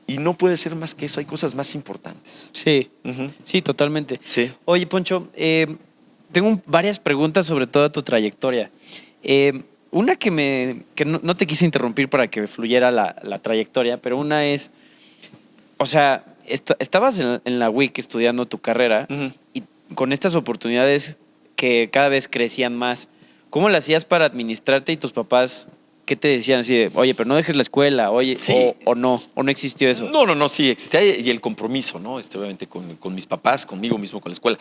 [SPEAKER 1] Y no puede ser más que eso, hay cosas más importantes.
[SPEAKER 2] Sí.
[SPEAKER 1] Ujú.
[SPEAKER 2] Sí, totalmente.
[SPEAKER 1] Sí.
[SPEAKER 2] Oye, Poncho, tengo varias preguntas sobre toda tu trayectoria. Una que no te quise interrumpir para que fluyera la trayectoria, pero una es, o sea, estabas en la WIC estudiando tu carrera
[SPEAKER 1] Ujú.
[SPEAKER 2] y con estas oportunidades que cada vez crecían más, ¿cómo le hacías para administrarte y tus papás? ¿Qué te decían así de, oye, pero no dejes la escuela, oye,
[SPEAKER 1] Sí.
[SPEAKER 2] o no existió eso?
[SPEAKER 1] No, sí, existía y el compromiso, ¿no? Obviamente con mis papás, conmigo mismo, con la escuela.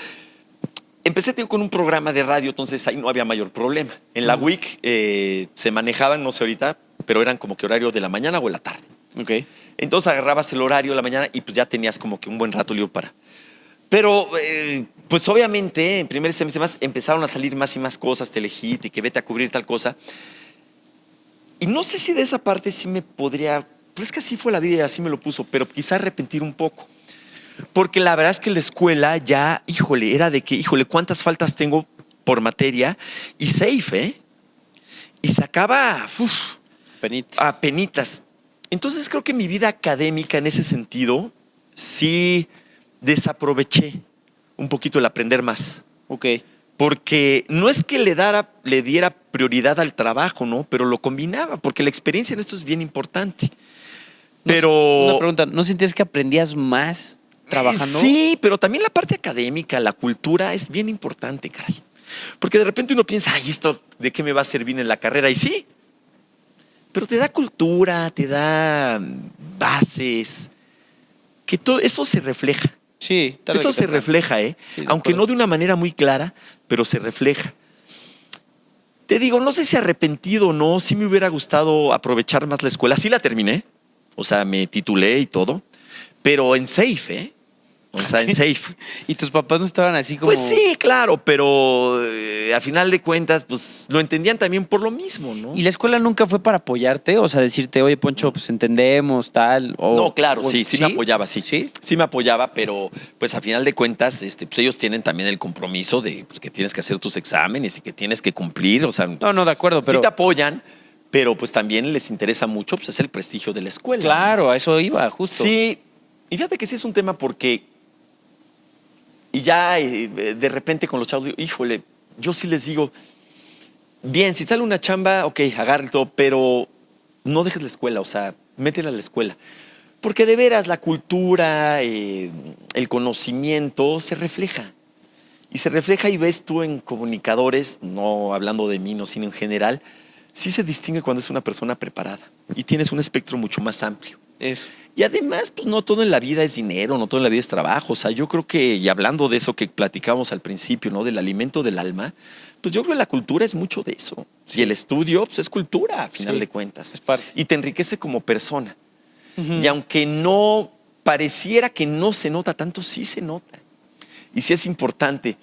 [SPEAKER 1] Empecé con un programa de radio, entonces ahí no había mayor problema. En la WIC se manejaban, no sé ahorita, pero eran como que horario de la mañana o de la tarde.
[SPEAKER 2] Ok.
[SPEAKER 1] Entonces agarrabas el horario de la mañana y pues ya tenías como que un buen rato libre para. Pero, pues obviamente, en primer semestre más empezaron a salir más y más cosas, Telehit y que vete a cubrir tal cosa. Y no sé si de esa parte sí me podría, pues es que así fue la vida y así me lo puso, pero quizá arrepentir un poco. Porque la verdad es que la escuela ya, híjole, era de que, híjole, ¿cuántas faltas tengo por materia? Y safe, ¿eh? Y sacaba,
[SPEAKER 2] Penitas.
[SPEAKER 1] a penitas. Entonces creo que mi vida académica en ese sentido sí desaproveché un poquito el aprender más.
[SPEAKER 2] Ok.
[SPEAKER 1] Porque no es que le diera prioridad al trabajo, ¿no? Pero lo combinaba, porque la experiencia en esto es bien importante. Pero...
[SPEAKER 2] Una pregunta, ¿no sentías que aprendías más trabajando?
[SPEAKER 1] Sí, pero también la parte académica, la cultura es bien importante, caray. Porque de repente uno piensa, ay, ¿esto de qué me va a servir en la carrera? Y sí, pero te da cultura, te da bases, que todo eso se refleja.
[SPEAKER 2] Sí, tarde
[SPEAKER 1] Eso
[SPEAKER 2] que
[SPEAKER 1] se
[SPEAKER 2] temprano.
[SPEAKER 1] refleja, ¿eh?
[SPEAKER 2] Sí, de
[SPEAKER 1] Aunque
[SPEAKER 2] acuerdo.
[SPEAKER 1] no de una manera muy clara, pero se refleja. Te digo, no sé si arrepentido o no, sí me hubiera gustado aprovechar más la escuela. Sí la terminé, o sea, me titulé y todo, pero en safe, ¿eh? O sea, en safe.
[SPEAKER 2] ¿Y tus papás no estaban así como...?
[SPEAKER 1] Pues sí, claro, pero a final de cuentas, pues lo entendían también por lo mismo, ¿no?
[SPEAKER 2] ¿Y la escuela nunca fue para apoyarte? O sea, decirte, oye, Poncho, pues entendemos, tal.
[SPEAKER 1] No, claro, sí me apoyaba, sí.
[SPEAKER 2] ¿Sí?
[SPEAKER 1] Sí me apoyaba, pero pues a final de cuentas, pues ellos tienen también el compromiso de pues, que tienes que hacer tus exámenes y que tienes que cumplir. O sea,
[SPEAKER 2] No, de acuerdo, pero...
[SPEAKER 1] sí te apoyan, pero pues también les interesa mucho, pues es el prestigio de la escuela.
[SPEAKER 2] Claro, a eso iba, justo.
[SPEAKER 1] Sí, y fíjate que sí es un tema porque, y ya de repente con los chavos, digo, híjole, yo sí les digo, bien, si sale una chamba, ok, agarre todo, pero no dejes la escuela, o sea, métela a la escuela. Porque de veras la cultura, el conocimiento se refleja. Y se refleja y ves tú en comunicadores, no hablando de mí, no, sino en general, sí se distingue cuando es una persona preparada y tienes un espectro mucho más amplio.
[SPEAKER 2] Eso.
[SPEAKER 1] Y además, pues no todo en la vida es dinero, no todo en la vida es trabajo. O sea, yo creo que, y hablando de eso que platicábamos al principio, ¿no? Del alimento del alma, pues yo creo que la cultura es mucho de eso. Y el estudio, pues es cultura, a final
[SPEAKER 2] Sí,
[SPEAKER 1] de cuentas.
[SPEAKER 2] es parte.
[SPEAKER 1] Y te enriquece como persona.
[SPEAKER 2] Ujú.
[SPEAKER 1] Y aunque no pareciera que no se nota tanto, sí se nota. Y sí es importante.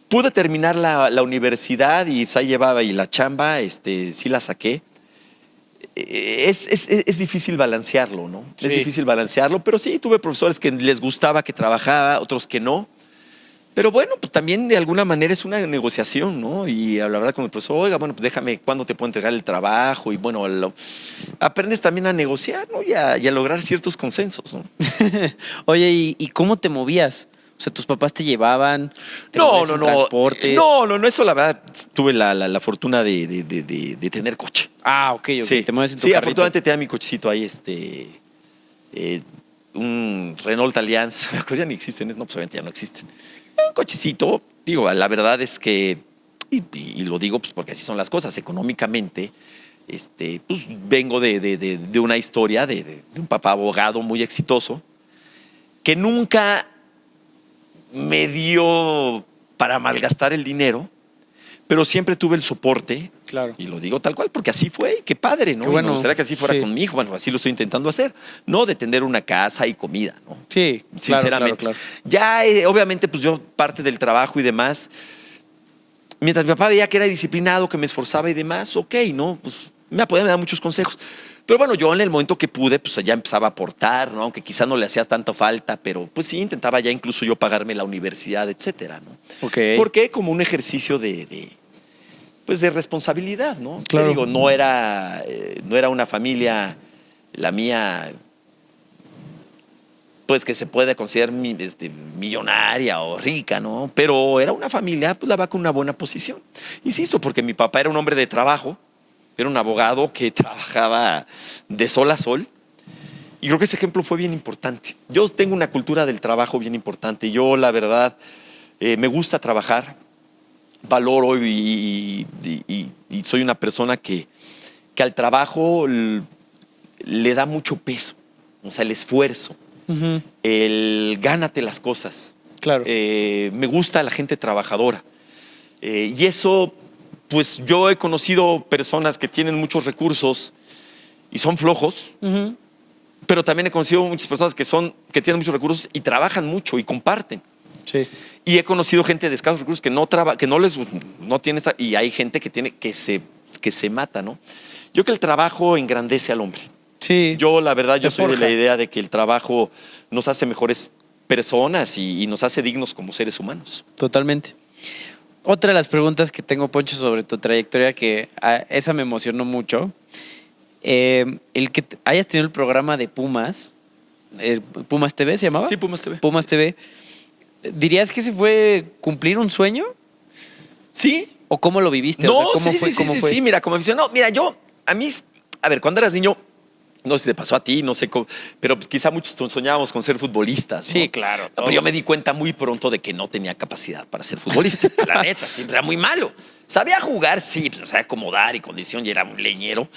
[SPEAKER 1] Pude terminar la universidad y pues, ahí llevaba y la chamba, sí la saqué. Es difícil balancearlo, ¿no?
[SPEAKER 2] Sí.
[SPEAKER 1] Es difícil balancearlo, pero sí, tuve profesores que les gustaba que trabajaba, otros que no. Pero bueno, pues también de alguna manera es una negociación, ¿no? Y al hablar con el profesor, oiga, bueno, pues déjame, ¿cuándo te puedo entregar el trabajo? Y bueno, aprendes también a negociar, ¿no? Y a lograr ciertos consensos, ¿no?
[SPEAKER 2] Oye, ¿y cómo te movías? O sea, ¿tus papás te llevaban? ¿Te
[SPEAKER 1] No,
[SPEAKER 2] movías
[SPEAKER 1] no,
[SPEAKER 2] en
[SPEAKER 1] no.
[SPEAKER 2] transporte?
[SPEAKER 1] No, eso la verdad, tuve la fortuna de tener coche.
[SPEAKER 2] Ah, ok.
[SPEAKER 1] Sí,
[SPEAKER 2] Te mueves en tu
[SPEAKER 1] sí,
[SPEAKER 2] carrito.
[SPEAKER 1] afortunadamente tenía mi cochecito ahí, un Renault Allianz, me acuerdo ya ni existen, no, pues obviamente ya no existen. Un cochecito, digo, la verdad es que, y lo digo pues porque así son las cosas, económicamente, pues vengo de una historia de un papá abogado muy exitoso, que nunca me dio para malgastar el dinero, pero siempre tuve el soporte.
[SPEAKER 2] Claro.
[SPEAKER 1] Y lo digo tal cual, porque así fue, y qué padre, ¿no?
[SPEAKER 2] Qué
[SPEAKER 1] Y
[SPEAKER 2] bueno,
[SPEAKER 1] me gustaría que así fuera
[SPEAKER 2] sí.
[SPEAKER 1] con mi hijo. Bueno, así lo estoy intentando hacer, ¿no? De tener una casa y comida, ¿no?
[SPEAKER 2] Sí,
[SPEAKER 1] Sinceramente.
[SPEAKER 2] Claro.
[SPEAKER 1] Ya, obviamente, pues yo parte del trabajo y demás, mientras mi papá veía que era disciplinado, que me esforzaba y demás, ok, ¿no? Pues me apoyaba, me daba muchos consejos. Pero bueno, yo en el momento que pude, pues ya empezaba a aportar, ¿no? Aunque quizá no le hacía tanta falta, pero pues sí, intentaba ya incluso yo pagarme la universidad, etcétera, ¿no?
[SPEAKER 2] Ok.
[SPEAKER 1] Porque como un ejercicio pues de responsabilidad, ¿no?
[SPEAKER 2] Claro.
[SPEAKER 1] Te digo, no era una familia, la mía, pues que se puede considerar millonaria o rica, ¿no? Pero era una familia, pues la va con una buena posición. Insisto, porque mi papá era un hombre de trabajo, era un abogado que trabajaba de sol a sol. Y creo que ese ejemplo fue bien importante. Yo tengo una cultura del trabajo bien importante. Yo, la verdad, me gusta trabajar, valoro y soy una persona que al trabajo le da mucho peso. O sea, el esfuerzo,
[SPEAKER 2] Ujú.
[SPEAKER 1] el gánate las cosas.
[SPEAKER 2] Claro.
[SPEAKER 1] Me gusta la gente trabajadora. Y eso, pues yo he conocido personas que tienen muchos recursos y son flojos,
[SPEAKER 2] Ujú.
[SPEAKER 1] pero también he conocido muchas personas que tienen muchos recursos y trabajan mucho y comparten.
[SPEAKER 2] Sí.
[SPEAKER 1] Y he conocido gente de escasos recursos que no tiene esa, y hay gente que se mata, ¿no? Yo creo que el trabajo engrandece al hombre.
[SPEAKER 2] Sí.
[SPEAKER 1] Yo, la verdad, yo
[SPEAKER 2] Te
[SPEAKER 1] soy de
[SPEAKER 2] forja.
[SPEAKER 1] la idea de que el trabajo nos hace mejores personas y nos hace dignos como seres humanos.
[SPEAKER 2] Totalmente. Otra de las preguntas que tengo, Poncho, sobre tu trayectoria, que esa me emocionó mucho, el que hayas tenido el programa de Pumas, Pumas TV se llamaba.
[SPEAKER 1] Sí, Pumas TV.
[SPEAKER 2] Pumas TV. ¿Dirías que se fue cumplir un sueño?
[SPEAKER 1] Sí.
[SPEAKER 2] ¿O cómo lo viviste?
[SPEAKER 1] No,
[SPEAKER 2] O sea, ¿cómo
[SPEAKER 1] sí,
[SPEAKER 2] fue?
[SPEAKER 1] sí,
[SPEAKER 2] ¿Cómo
[SPEAKER 1] sí,
[SPEAKER 2] fue?
[SPEAKER 1] sí, mira, como aficionado, mira, a ver, cuando eras niño, no sé si te pasó a ti, no sé cómo, pero quizá muchos soñábamos con ser futbolistas, ¿no?
[SPEAKER 2] Sí, claro,
[SPEAKER 1] No, pero
[SPEAKER 2] todos.
[SPEAKER 1] yo me di cuenta muy pronto de que no tenía capacidad para ser futbolista. La neta, siempre era muy malo. Sabía jugar, sí, pues, sabía acomodar y condición, y era un leñero,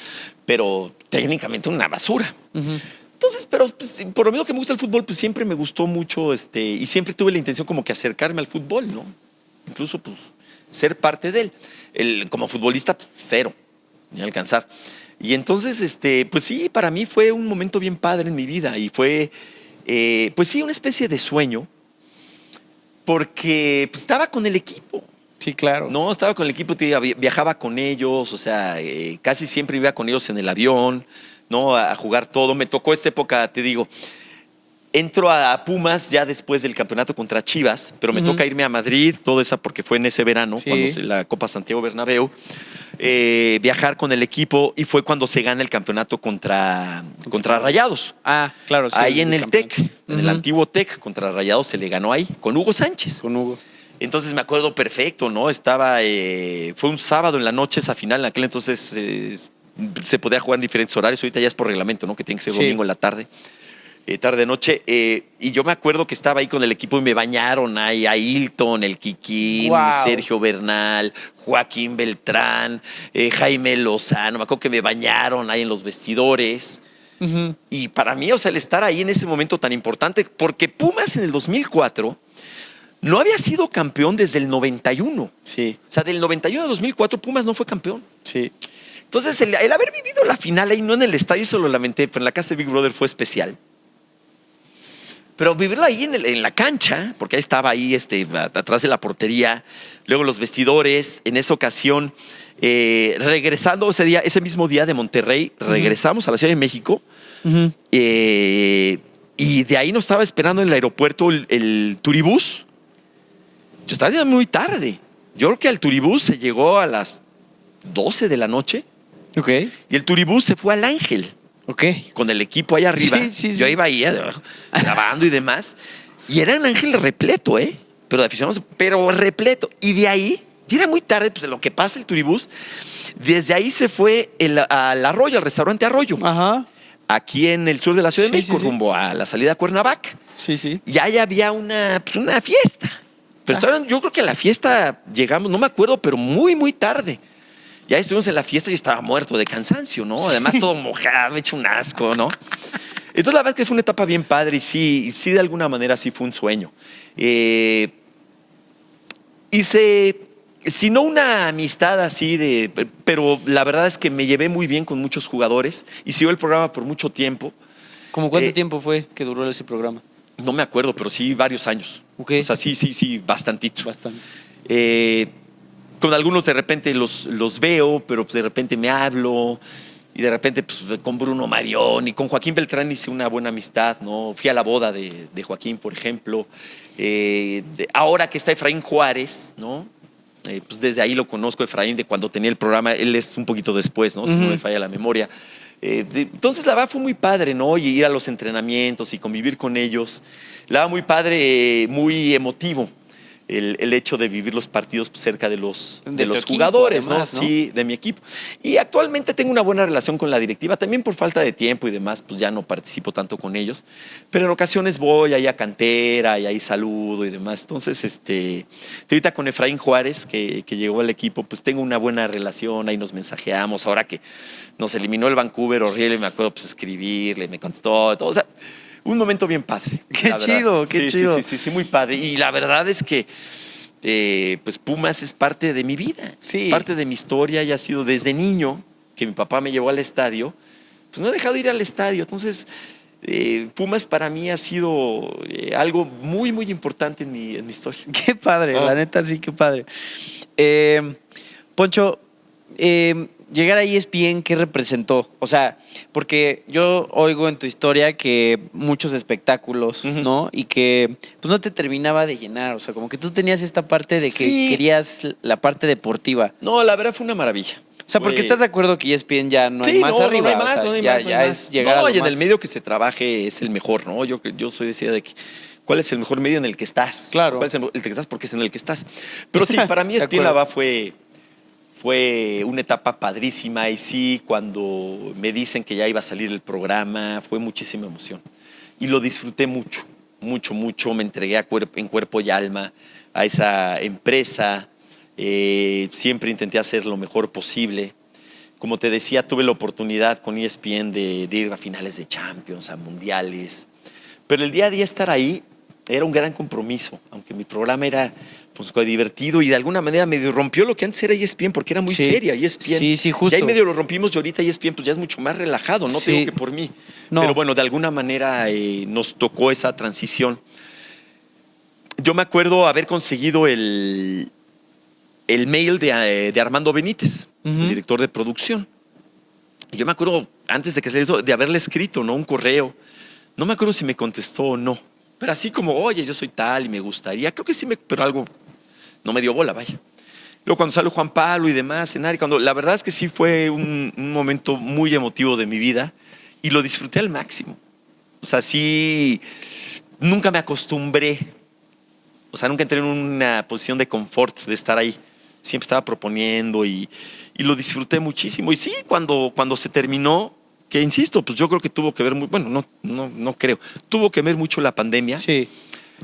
[SPEAKER 1] pero técnicamente una basura. Entonces, pero pues, por lo mismo que me gusta el fútbol, pues siempre me gustó mucho, y siempre tuve la intención como que acercarme al fútbol, ¿no? Incluso, pues, ser parte de él. Como futbolista, pues, cero, ni alcanzar. Y entonces, pues sí, para mí fue un momento bien padre en mi vida y fue, pues sí, una especie de sueño, porque pues, estaba con el equipo.
[SPEAKER 2] Sí, claro.
[SPEAKER 1] No, estaba con el equipo, viajaba con ellos, o sea, casi siempre iba con ellos en el avión, ¿no? A jugar todo. Me tocó esta época, te digo, entro a Pumas ya después del campeonato contra Chivas, pero me toca irme a Madrid, todo esa porque fue en ese verano,
[SPEAKER 2] Sí.
[SPEAKER 1] cuando la Copa Santiago Bernabéu, viajar con el equipo y fue cuando se gana el campeonato contra Rayados.
[SPEAKER 2] Ah, claro. Sí,
[SPEAKER 1] Ahí en el
[SPEAKER 2] campeón.
[SPEAKER 1] TEC, en el antiguo TEC, contra Rayados se le ganó ahí, con Hugo Sánchez.
[SPEAKER 2] Con Hugo.
[SPEAKER 1] Entonces me acuerdo perfecto, ¿no? Estaba, fue un sábado en la noche esa final, en aquel entonces se podía jugar en diferentes horarios, ahorita ya es por reglamento, ¿no? Que tiene que ser
[SPEAKER 2] Sí.
[SPEAKER 1] domingo en la tarde, tarde-noche. Y yo me acuerdo que estaba ahí con el equipo y me bañaron ahí a Hilton, el Kikín,
[SPEAKER 2] Wow.
[SPEAKER 1] Sergio Bernal, Joaquín Beltrán, Jaime Lozano, me acuerdo que me bañaron ahí en los vestidores. Y para mí, o sea, el estar ahí en ese momento tan importante, porque Pumas en el 2004 no había sido campeón desde el 91.
[SPEAKER 2] Sí,
[SPEAKER 1] O sea, del 91 al 2004 Pumas no fue campeón.
[SPEAKER 2] sí.
[SPEAKER 1] Entonces, el haber vivido la final ahí, no en el estadio, eso lo lamenté, pero en la casa de Big Brother fue especial. Pero vivirlo ahí en la cancha, porque ahí estaba ahí atrás de la portería, luego los vestidores, en esa ocasión, regresando ese mismo día de Monterrey, regresamos a la Ciudad de México, y de ahí nos estaba esperando en el aeropuerto el turibús. Yo estaba ya muy tarde. Yo creo que al turibús se llegó a las 12 de la noche
[SPEAKER 2] Ok.
[SPEAKER 1] y el turibús se fue al Ángel
[SPEAKER 2] Ok.
[SPEAKER 1] con el equipo allá arriba.
[SPEAKER 2] Sí, sí, sí.
[SPEAKER 1] Yo iba ahí grabando y demás. Y era un Ángel repleto, pero de aficionados, pero repleto. Y de ahí, y era muy tarde, pues en lo que pasa el turibús, desde ahí se fue al Arroyo, al restaurante Arroyo,
[SPEAKER 2] Ajá.
[SPEAKER 1] aquí en el sur de la Ciudad de
[SPEAKER 2] Sí,
[SPEAKER 1] México,
[SPEAKER 2] sí, sí.
[SPEAKER 1] rumbo a la salida a Cuernavaca.
[SPEAKER 2] Sí, sí.
[SPEAKER 1] Y ahí había una fiesta. Pero yo creo que a la fiesta llegamos, no me acuerdo, pero muy, muy tarde. Ya estuvimos en la fiesta y estaba muerto de cansancio, ¿no? Además todo mojado, hecho un asco, ¿no? Entonces la verdad es que fue una etapa bien padre y sí de alguna manera sí fue un sueño. Hice, si no una amistad así pero la verdad es que me llevé muy bien con muchos jugadores y siguió el programa por mucho tiempo.
[SPEAKER 2] ¿Cómo cuánto tiempo fue que duró ese programa?
[SPEAKER 1] No me acuerdo, pero sí varios años.
[SPEAKER 2] Ok.
[SPEAKER 1] O sea, sí, bastantito.
[SPEAKER 2] Bastante.
[SPEAKER 1] Con algunos de repente los veo, pero pues de repente me hablo. Y de repente pues, con Bruno Marión y con Joaquín Beltrán hice una buena amistad, ¿no? Fui a la boda de Joaquín, por ejemplo. Ahora que está Efraín Juárez, ¿no? Pues desde ahí lo conozco, Efraín, de cuando tenía el programa. Él es un poquito después, ¿no? Si no me falla la memoria. Entonces la verdad fue muy padre, ¿no? Y ir a los entrenamientos y convivir con ellos. La verdad muy padre, muy emotivo el hecho de vivir los partidos cerca de los
[SPEAKER 2] equipo,
[SPEAKER 1] jugadores,
[SPEAKER 2] además, ¿no?
[SPEAKER 1] Sí, de mi equipo. Y actualmente tengo una buena relación con la directiva, también por falta de tiempo y demás, pues ya no participo tanto con ellos. Pero en ocasiones voy ahí a cantera y ahí saludo y demás. Entonces, ahorita con Efraín Juárez, que llegó al equipo, pues tengo una buena relación, ahí nos mensajeamos. Ahora que nos eliminó el Vancouver horrible, me acuerdo pues escribirle, me contestó, todo. O sea, un momento bien padre.
[SPEAKER 2] Qué
[SPEAKER 1] la verdad.
[SPEAKER 2] chido, qué
[SPEAKER 1] Sí,
[SPEAKER 2] chido.
[SPEAKER 1] Sí, muy padre. Y la verdad es que pues Pumas es parte de mi vida,
[SPEAKER 2] Sí.
[SPEAKER 1] es parte de mi historia y ha sido desde niño que mi papá me llevó al estadio, pues no he dejado de ir al estadio. Entonces, Pumas para mí ha sido algo muy, muy importante en mi historia.
[SPEAKER 2] Qué padre, la neta sí, qué padre. Poncho, llegar a ESPN, ¿qué representó? O sea, porque yo oigo en tu historia que muchos espectáculos, ¿no? Y que pues no te terminaba de llenar. O sea, como que tú tenías esta parte de que
[SPEAKER 1] Sí.
[SPEAKER 2] querías la parte deportiva.
[SPEAKER 1] No, la verdad fue una maravilla.
[SPEAKER 2] O sea, porque
[SPEAKER 1] Fue-
[SPEAKER 2] estás de acuerdo que ESPN ya no hay
[SPEAKER 1] Sí,
[SPEAKER 2] más
[SPEAKER 1] no,
[SPEAKER 2] arriba.
[SPEAKER 1] no hay más,
[SPEAKER 2] o sea,
[SPEAKER 1] no hay
[SPEAKER 2] ya,
[SPEAKER 1] más. No
[SPEAKER 2] ya
[SPEAKER 1] hay
[SPEAKER 2] es
[SPEAKER 1] más.
[SPEAKER 2] llegar a
[SPEAKER 1] No,
[SPEAKER 2] lo
[SPEAKER 1] y en
[SPEAKER 2] más.
[SPEAKER 1] el medio que se trabaje es el mejor, ¿no? Yo soy decía de que ¿cuál es el mejor medio en el que estás?
[SPEAKER 2] Claro.
[SPEAKER 1] ¿Cuál es el que estás? Porque es en el que estás. Pero sí, para mí
[SPEAKER 2] De
[SPEAKER 1] ESPN
[SPEAKER 2] acuerdo.
[SPEAKER 1] La Va fue una etapa padrísima y sí, cuando me dicen que ya iba a salir el programa, fue muchísima emoción. Y lo disfruté mucho, mucho, mucho. Me entregué en cuerpo y alma a esa empresa. Siempre intenté hacer lo mejor posible. Como te decía, tuve la oportunidad con ESPN de ir a finales de Champions, a mundiales. Pero el día a día estar ahí era un gran compromiso, aunque mi programa era pues, divertido y de alguna manera medio rompió lo que antes era ESPN porque era muy
[SPEAKER 2] Sí.
[SPEAKER 1] seria ESPN.
[SPEAKER 2] Sí, sí, justo.
[SPEAKER 1] Ya ahí medio lo rompimos y ahorita ESPN pues ya es mucho más relajado, no
[SPEAKER 2] Sí.
[SPEAKER 1] te digo que por mí.
[SPEAKER 2] No.
[SPEAKER 1] Pero bueno, de alguna manera nos tocó esa transición. Yo me acuerdo haber conseguido el mail de Armando Benítez, el director de producción. Y yo me acuerdo, antes de que se le hizo, de haberle escrito, ¿no? Un correo. No me acuerdo si me contestó o no. Pero así como, oye, yo soy tal y me gustaría. Creo que sí, pero algo no me dio bola, vaya. Luego cuando salió Juan Pablo y demás, cenar, y cuando, la verdad es que sí fue un momento muy emotivo de mi vida y lo disfruté al máximo. O sea, sí, nunca me acostumbré. O sea, nunca entré en una posición de confort de estar ahí. Siempre estaba proponiendo y lo disfruté muchísimo. Y sí, cuando se terminó, que insisto, pues yo creo que tuvo que ver, bueno, no creo, tuvo que ver mucho la pandemia.
[SPEAKER 2] Sí.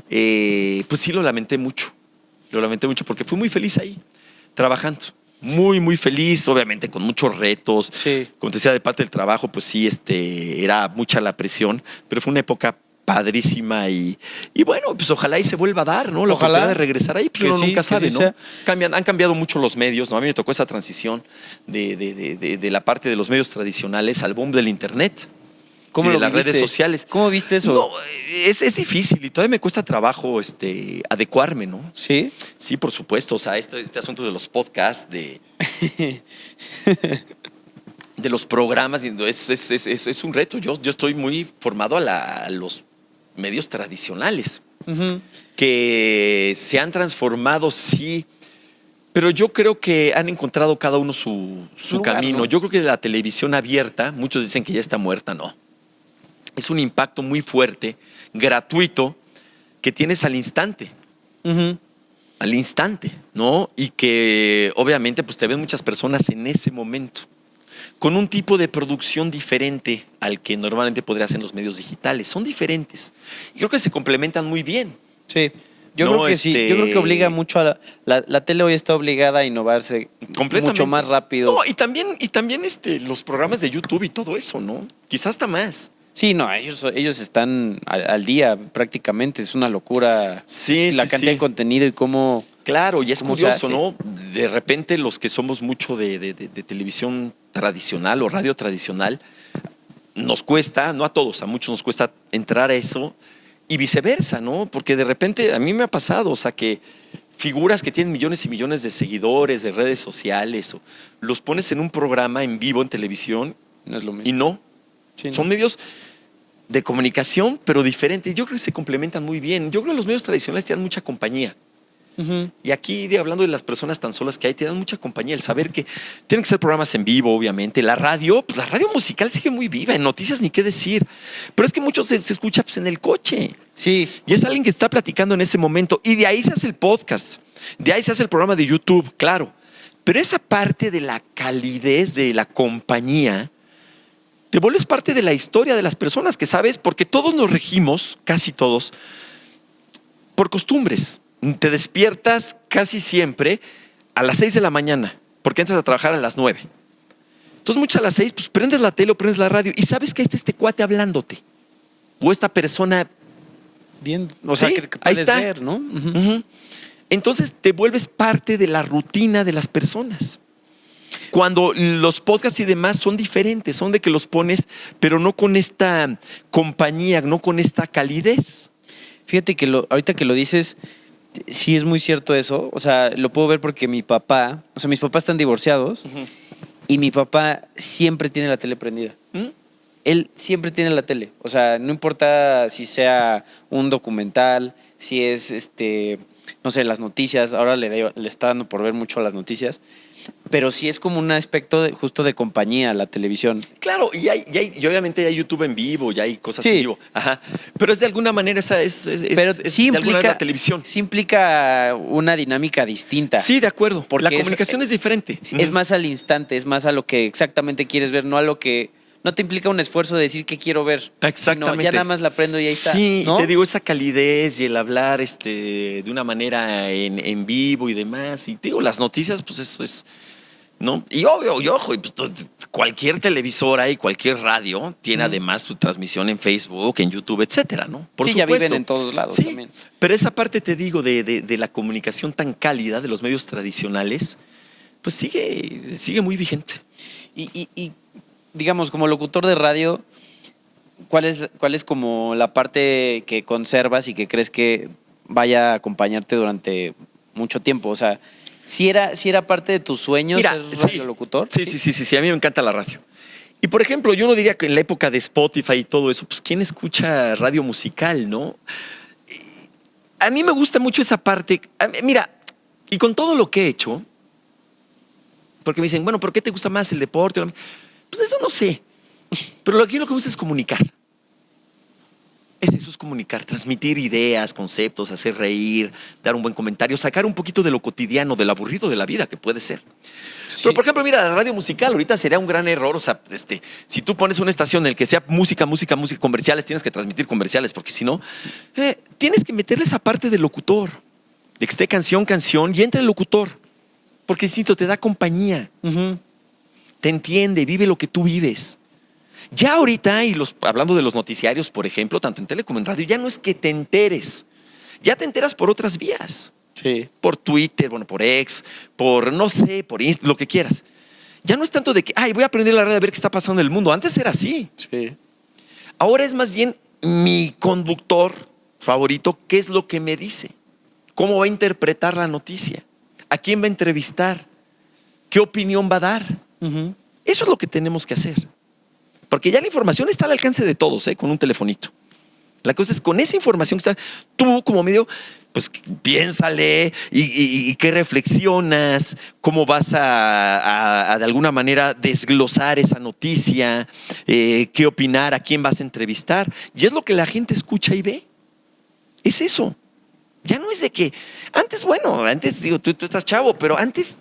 [SPEAKER 1] Pues sí lo lamenté mucho. Lo lamenté mucho porque fui muy feliz ahí, trabajando. Muy, muy feliz, obviamente con muchos retos.
[SPEAKER 2] Sí.
[SPEAKER 1] Como te decía, de parte del trabajo, pues sí, era mucha la presión, pero fue una época padrísima y bueno, pues ojalá y se vuelva a dar, ¿no? La
[SPEAKER 2] Ojalá.
[SPEAKER 1] oportunidad de regresar ahí, pues
[SPEAKER 2] Que
[SPEAKER 1] uno
[SPEAKER 2] sí,
[SPEAKER 1] nunca
[SPEAKER 2] que
[SPEAKER 1] sabe,
[SPEAKER 2] sí
[SPEAKER 1] ¿no?
[SPEAKER 2] sea.
[SPEAKER 1] Han cambiado mucho los medios, ¿no? A mí me tocó esa transición de la parte de los medios tradicionales al boom del internet.
[SPEAKER 2] ¿Cómo
[SPEAKER 1] y de
[SPEAKER 2] lo
[SPEAKER 1] las
[SPEAKER 2] viviste?
[SPEAKER 1] redes sociales.
[SPEAKER 2] ¿Cómo viste eso?
[SPEAKER 1] No, es difícil y todavía me cuesta trabajo adecuarme, ¿no?
[SPEAKER 2] Sí.
[SPEAKER 1] Sí, por supuesto. O sea, este asunto de los podcasts, de los programas, es un reto. Yo estoy muy formado a los medios tradicionales, que se han transformado, sí, pero yo creo que han encontrado cada uno su
[SPEAKER 2] Lugar,
[SPEAKER 1] camino.
[SPEAKER 2] ¿no?
[SPEAKER 1] Yo creo que la televisión abierta, muchos dicen que ya está muerta, no. Es un impacto muy fuerte, gratuito, que tienes al instante. Al instante, ¿no? Y que obviamente pues te ven muchas personas en ese momento, con un tipo de producción diferente al que normalmente podrías en los medios digitales. Son diferentes. Y creo que se complementan muy bien.
[SPEAKER 2] Sí. Yo
[SPEAKER 1] No,
[SPEAKER 2] creo que sí. Yo creo que obliga mucho a la tele hoy está obligada a innovarse
[SPEAKER 1] Completamente.
[SPEAKER 2] mucho más rápido.
[SPEAKER 1] No, y también los programas de YouTube y todo eso, ¿no? Quizás hasta más.
[SPEAKER 2] Sí, no, ellos están al día prácticamente. Es una locura
[SPEAKER 1] Sí,
[SPEAKER 2] la
[SPEAKER 1] sí,
[SPEAKER 2] cantidad
[SPEAKER 1] sí.
[SPEAKER 2] de contenido y cómo.
[SPEAKER 1] Claro, y es
[SPEAKER 2] ¿Cómo se
[SPEAKER 1] curioso,
[SPEAKER 2] hace?
[SPEAKER 1] ¿no? De repente los que somos mucho de televisión tradicional o radio tradicional, nos cuesta, no a todos, a muchos nos cuesta entrar a eso y viceversa, ¿no? Porque de repente a mí me ha pasado, o sea, que figuras que tienen millones y millones de seguidores de redes sociales, los pones en un programa en vivo en televisión
[SPEAKER 2] No es lo mismo.
[SPEAKER 1] y no.
[SPEAKER 2] Sí, no.
[SPEAKER 1] Son medios de comunicación, pero diferentes. Yo creo que se complementan muy bien. Yo creo que los medios tradicionales te dan mucha compañía. Y aquí, hablando de las personas tan solas que hay, te dan mucha compañía. El saber que tienen que ser programas en vivo, obviamente. La radio, pues la radio musical sigue muy viva. En noticias ni qué decir. Pero es que mucho se escucha pues, en el coche.
[SPEAKER 2] Sí.
[SPEAKER 1] Y es alguien que está platicando en ese momento. Y de ahí se hace el podcast. De ahí se hace el programa de YouTube, claro. Pero esa parte de la calidez de la compañía te vuelves parte de la historia de las personas que sabes, porque todos nos regimos, casi todos, por costumbres. Te despiertas casi siempre a las 6 de la mañana, porque entras a trabajar a las 9. Entonces, muchas a las 6, pues prendes la tele o prendes la radio y sabes que este cuate hablándote. O esta persona.
[SPEAKER 2] Bien. O sea,
[SPEAKER 1] Sí,
[SPEAKER 2] que
[SPEAKER 1] ahí
[SPEAKER 2] puedes
[SPEAKER 1] está.
[SPEAKER 2] ver, ¿no?
[SPEAKER 1] Ujú. Entonces, te vuelves parte de la rutina de las personas. Cuando los podcasts y demás son diferentes, son de que los pones, pero no con esta compañía, no con esta calidez.
[SPEAKER 2] Fíjate que ahorita que lo dices, sí es muy cierto eso. O sea, lo puedo ver porque mis papás están divorciados y mi papá siempre tiene la tele prendida. Él siempre tiene la tele. O sea, no importa si sea un documental, si es, no sé, las noticias. Ahora le está dando por ver mucho las noticias. pero sí es como un aspecto justo de compañía, la televisión.
[SPEAKER 1] Claro, y obviamente hay YouTube en vivo, ya hay cosas
[SPEAKER 2] Sí.
[SPEAKER 1] en vivo. Ajá. Pero es de alguna manera
[SPEAKER 2] Pero
[SPEAKER 1] es
[SPEAKER 2] sí
[SPEAKER 1] de alguna manera
[SPEAKER 2] implica,
[SPEAKER 1] la televisión.
[SPEAKER 2] sí implica una dinámica distinta.
[SPEAKER 1] Sí, de acuerdo.
[SPEAKER 2] Porque
[SPEAKER 1] La comunicación es diferente.
[SPEAKER 2] Es más al instante, es más a lo que exactamente quieres ver, no a lo que... No te implica un esfuerzo de decir qué quiero ver.
[SPEAKER 1] Exactamente.
[SPEAKER 2] Sino ya nada más la prendo y ahí está.
[SPEAKER 1] Sí,
[SPEAKER 2] ¿no?
[SPEAKER 1] y te digo, esa calidez y el hablar de una manera en vivo y demás. Y te digo, las noticias, pues eso es, ¿no? Y obvio, y ojo, y pues, cualquier televisora y cualquier radio tiene además su transmisión en Facebook, en YouTube, etcétera, ¿no? Por
[SPEAKER 2] Sí,
[SPEAKER 1] supuesto.
[SPEAKER 2] ya viven en todos lados
[SPEAKER 1] Sí,
[SPEAKER 2] también.
[SPEAKER 1] pero esa parte, te digo, de la comunicación tan cálida de los medios tradicionales, pues sigue muy vigente.
[SPEAKER 2] Y, digamos, como locutor de radio, ¿cuál es como la parte que conservas y que crees que vaya a acompañarte durante mucho tiempo? O sea, ¿sí era parte de tus sueños
[SPEAKER 1] Mira,
[SPEAKER 2] ser
[SPEAKER 1] sí.
[SPEAKER 2] radiolocutor?
[SPEAKER 1] Sí, a mí me encanta la radio. Y por ejemplo, yo no diría que en la época de Spotify y todo eso, pues ¿quién escucha radio musical, no? A mí me gusta mucho esa parte. Mira, y con todo lo que he hecho, porque me dicen, bueno, ¿por qué te gusta más el deporte? Pues eso no sé. Pero lo que me gusta es comunicar. Eso es comunicar, transmitir ideas, conceptos, hacer reír, dar un buen comentario, sacar un poquito de lo cotidiano, del aburrido de la vida, que puede ser.
[SPEAKER 2] Sí.
[SPEAKER 1] Pero, por ejemplo, mira, la radio musical ahorita sería un gran error. O sea, si tú pones una estación en la que sea música, comerciales, tienes que transmitir comerciales, porque si no, tienes que meterle esa parte del locutor, de que esté canción, y entre el locutor, porque insisto, te da compañía,
[SPEAKER 2] Ujú.
[SPEAKER 1] te entiende, vive lo que tú vives. Ya ahorita, hablando de los noticiarios, por ejemplo, tanto en tele como en radio, ya no es que te enteres, ya te enteras por otras vías.
[SPEAKER 2] Sí.
[SPEAKER 1] Por Twitter, bueno, por X, no sé, por Insta, lo que quieras. Ya no es tanto de que, voy a aprender la radio a ver qué está pasando en el mundo. Antes era así.
[SPEAKER 2] Sí.
[SPEAKER 1] Ahora es más bien mi conductor favorito, qué es lo que me dice, cómo va a interpretar la noticia, a quién va a entrevistar, qué opinión va a dar.
[SPEAKER 2] Ujú.
[SPEAKER 1] Eso es lo que tenemos que hacer. Porque ya la información está al alcance de todos, con un telefonito. La cosa es con esa información que está, tú como medio, pues piénsale y qué reflexionas, cómo vas a de alguna manera desglosar esa noticia, qué opinar, a quién vas a entrevistar. Y es lo que la gente escucha y ve. Es eso. Ya no es de que, antes digo, tú estás chavo, pero antes,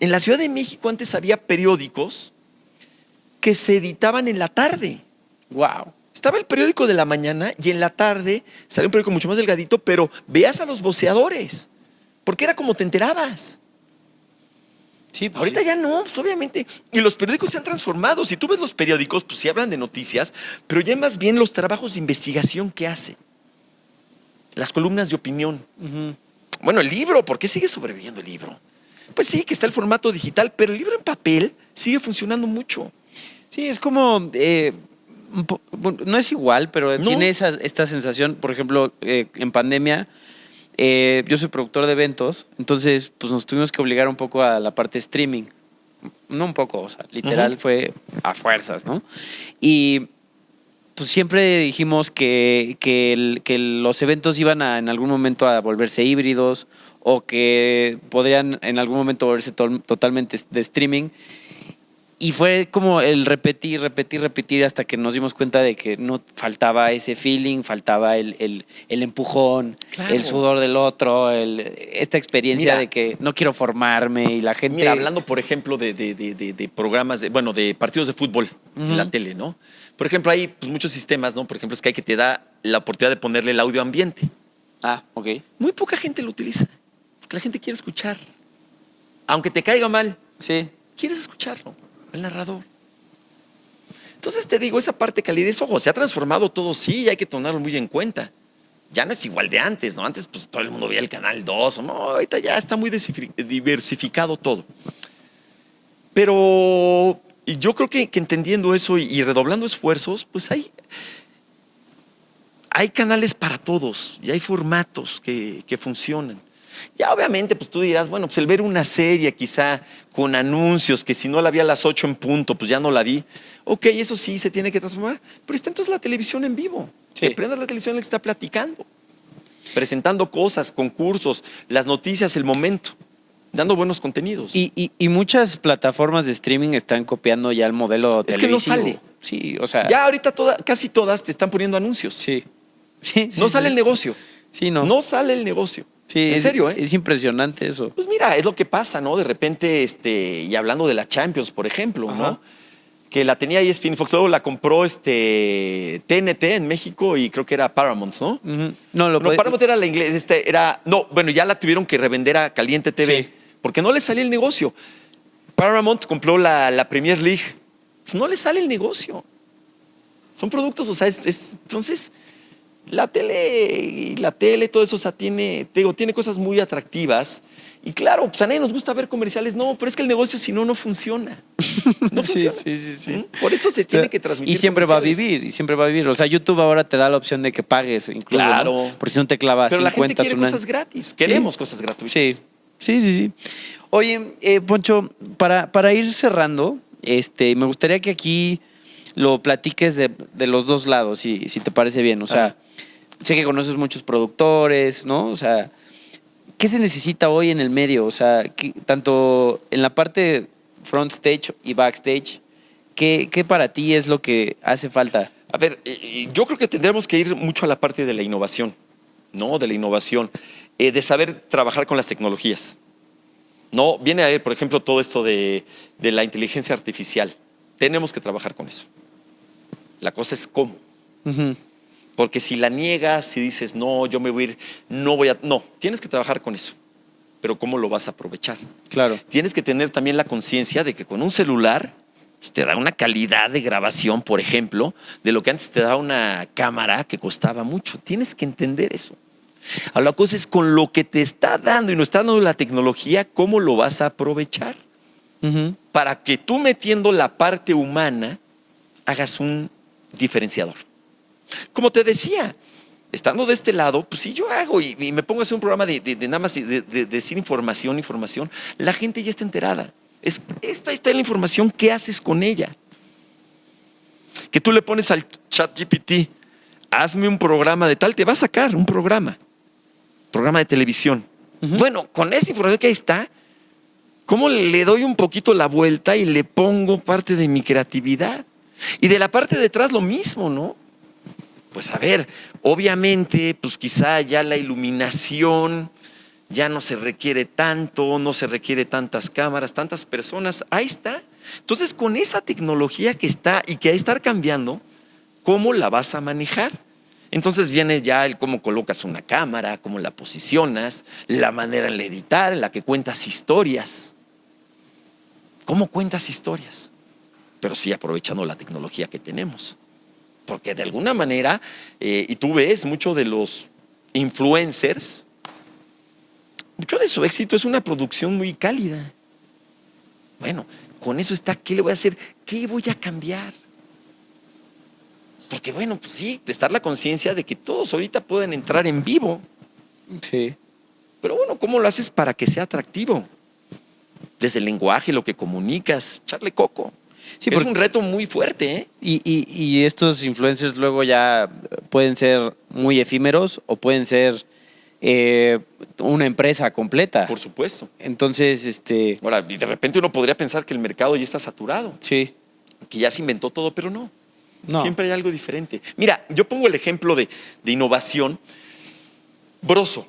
[SPEAKER 1] en la Ciudad de México, antes había periódicos que se editaban en la tarde.
[SPEAKER 2] Wow.
[SPEAKER 1] Estaba el periódico de la mañana y en la tarde salía un periódico mucho más delgadito, pero veas a los voceadores, porque era como te enterabas.
[SPEAKER 2] Sí, pues
[SPEAKER 1] Ahorita
[SPEAKER 2] sí.
[SPEAKER 1] ya no, pues obviamente. Y los periódicos se han transformado. Si tú ves los periódicos, pues sí hablan de noticias, pero ya más bien los trabajos de investigación que hacen. Las columnas de opinión.
[SPEAKER 2] Ujú.
[SPEAKER 1] Bueno, el libro, ¿por qué sigue sobreviviendo el libro? Pues sí, que está el formato digital, pero el libro en papel sigue funcionando mucho.
[SPEAKER 2] Sí, es como... bueno, no es igual, pero
[SPEAKER 1] No.
[SPEAKER 2] tiene esta sensación. Por ejemplo, en pandemia, yo soy productor de eventos, entonces pues nos tuvimos que obligar un poco a la parte streaming. No un poco, o sea, literal fue a fuerzas, ¿no? Y pues siempre dijimos que los eventos iban en algún momento a volverse híbridos o que podrían en algún momento volverse totalmente de streaming. Y fue como el repetir hasta que nos dimos cuenta de que no faltaba ese feeling, faltaba el empujón,
[SPEAKER 1] Claro.
[SPEAKER 2] el sudor del otro, esta experiencia
[SPEAKER 1] Mira.
[SPEAKER 2] de que no quiero formarme y la gente...
[SPEAKER 1] Mira, hablando, por ejemplo, de programas, de partidos de fútbol en la tele, ¿no? Por ejemplo, hay pues, muchos sistemas, ¿no? Por ejemplo, Sky que te da la oportunidad de ponerle el audio ambiente.
[SPEAKER 2] Ah, ok.
[SPEAKER 1] Muy poca gente lo utiliza, porque la gente quiere escuchar. Aunque te caiga mal,
[SPEAKER 2] Sí.
[SPEAKER 1] quieres escucharlo, el narrador. Entonces te digo, esa parte calidez, ojo, se ha transformado todo, sí, y hay que tomarlo muy en cuenta. Ya no es igual de antes, ¿no? Antes pues todo el mundo veía el Canal 2, no, ahorita ya está muy diversificado todo. Pero yo creo que entendiendo eso y redoblando esfuerzos, pues hay canales para todos y hay formatos que funcionan. Ya obviamente, pues tú dirás, bueno, pues el ver una serie quizá con anuncios, que si no la vi a las 8 en punto, pues ya no la vi. Ok, eso sí se tiene que transformar, pero está entonces la televisión en vivo.
[SPEAKER 2] Sí.
[SPEAKER 1] Que prendas la televisión en la que está platicando, presentando cosas, concursos, las noticias, el momento. dando buenos contenidos.
[SPEAKER 2] Y muchas plataformas de streaming están copiando ya el modelo
[SPEAKER 1] Es que no
[SPEAKER 2] televisivo.
[SPEAKER 1] sale.
[SPEAKER 2] Sí, o sea.
[SPEAKER 1] Ya ahorita casi todas te están poniendo anuncios.
[SPEAKER 2] Sí. Sí,
[SPEAKER 1] No sale el negocio.
[SPEAKER 2] Sí, no.
[SPEAKER 1] No sale el negocio.
[SPEAKER 2] Sí,
[SPEAKER 1] en serio, ¿eh?
[SPEAKER 2] Es impresionante eso.
[SPEAKER 1] Pues mira, es lo que pasa, ¿no? De repente, y hablando de la Champions, por ejemplo,
[SPEAKER 2] Ajá.
[SPEAKER 1] ¿no? Que la tenía ESPN Fox, luego la compró TNT en México y creo que era Paramount, ¿no?
[SPEAKER 2] Ujú. No, lo
[SPEAKER 1] No, Paramount era la inglés, bueno, ya la tuvieron que revender a Caliente TV,
[SPEAKER 2] Sí.
[SPEAKER 1] porque no le salía el negocio. Paramount compró la Premier League, pues no le sale el negocio. Son productos, o sea, entonces la tele, todo eso, o sea, tiene cosas muy atractivas. Y claro, pues a nadie nos gusta ver comerciales, no, pero es que el negocio si no funciona. No funciona.
[SPEAKER 2] Sí.
[SPEAKER 1] Por eso se tiene que transmitir.
[SPEAKER 2] Y siempre va a
[SPEAKER 1] comerciales.
[SPEAKER 2] vivir, O sea, YouTube ahora te da la opción de que pagues, incluso.
[SPEAKER 1] Claro.
[SPEAKER 2] ¿no? Porque si no te clavas
[SPEAKER 1] Pero la
[SPEAKER 2] 50
[SPEAKER 1] gente quiere
[SPEAKER 2] una-
[SPEAKER 1] cosas gratis. Queremos cosas gratuitas.
[SPEAKER 2] Sí. Oye, Poncho, para ir cerrando, me gustaría que aquí lo platiques de los dos lados, si te parece bien. O sea,
[SPEAKER 1] Ajá.
[SPEAKER 2] sé que conoces muchos productores, ¿no? O sea, ¿qué se necesita hoy en el medio? O sea, tanto en la parte front stage y backstage, ¿qué para ti es lo que hace falta?
[SPEAKER 1] A ver, yo creo que tendremos que ir mucho a la parte de la innovación, ¿no? De la innovación, de saber trabajar con las tecnologías. No, viene a ver, por ejemplo, todo esto de la inteligencia artificial. Tenemos que trabajar con eso. La cosa es cómo.
[SPEAKER 2] Ujú.
[SPEAKER 1] Porque si la niegas, si dices, no, yo me voy a ir, no, tienes que trabajar con eso. Pero ¿cómo lo vas a aprovechar?
[SPEAKER 2] Claro.
[SPEAKER 1] Tienes que tener también la conciencia de que con un celular pues, te da una calidad de grabación, por ejemplo, de lo que antes te daba una cámara que costaba mucho. Tienes que entender eso. Ahora, la cosa es con lo que te está dando y nos está dando la tecnología, ¿cómo lo vas a aprovechar?
[SPEAKER 2] Ujú.
[SPEAKER 1] Para que tú metiendo la parte humana hagas un diferenciador. Como te decía, estando de este lado, pues si yo hago y me pongo a hacer un programa de nada más de decir información, la gente ya está enterada. Esta está la información, ¿qué haces con ella? Que tú le pones al ChatGPT, hazme un programa de tal, te va a sacar un programa de televisión.
[SPEAKER 2] Ujú.
[SPEAKER 1] Bueno, con esa información que ahí está, ¿cómo le doy un poquito la vuelta y le pongo parte de mi creatividad? Y de la parte de atrás lo mismo, ¿no? Pues a ver, obviamente, pues quizá ya la iluminación ya no se requiere tanto, no se requiere tantas cámaras, tantas personas, ahí está. Entonces, con esa tecnología que está y que hay que estar cambiando, ¿cómo la vas a manejar? Entonces viene ya el cómo colocas una cámara, cómo la posicionas, la manera en la editar, en la que cuentas historias. ¿Cómo cuentas historias? Pero sí aprovechando la tecnología que tenemos. Porque de alguna manera, y tú ves, muchos de los influencers, mucho de su éxito es una producción muy cálida. Bueno, con eso está, ¿qué le voy a hacer? ¿Qué voy a cambiar? Porque bueno, pues sí, estar la conciencia de que todos ahorita pueden entrar en vivo.
[SPEAKER 2] Sí.
[SPEAKER 1] Pero bueno, ¿cómo lo haces para que sea atractivo? Desde el lenguaje, lo que comunicas, echarle coco.
[SPEAKER 2] Sí,
[SPEAKER 1] es
[SPEAKER 2] porque-
[SPEAKER 1] un reto muy fuerte, ¿eh?
[SPEAKER 2] Y estos influencers luego ya pueden ser muy efímeros o pueden ser una empresa completa.
[SPEAKER 1] Por supuesto.
[SPEAKER 2] Entonces,
[SPEAKER 1] Ahora, y de repente uno podría pensar que el mercado ya está saturado,
[SPEAKER 2] sí.
[SPEAKER 1] que ya se inventó todo, pero no.
[SPEAKER 2] No.
[SPEAKER 1] Siempre hay algo diferente. Mira, yo pongo el ejemplo de innovación. Broso.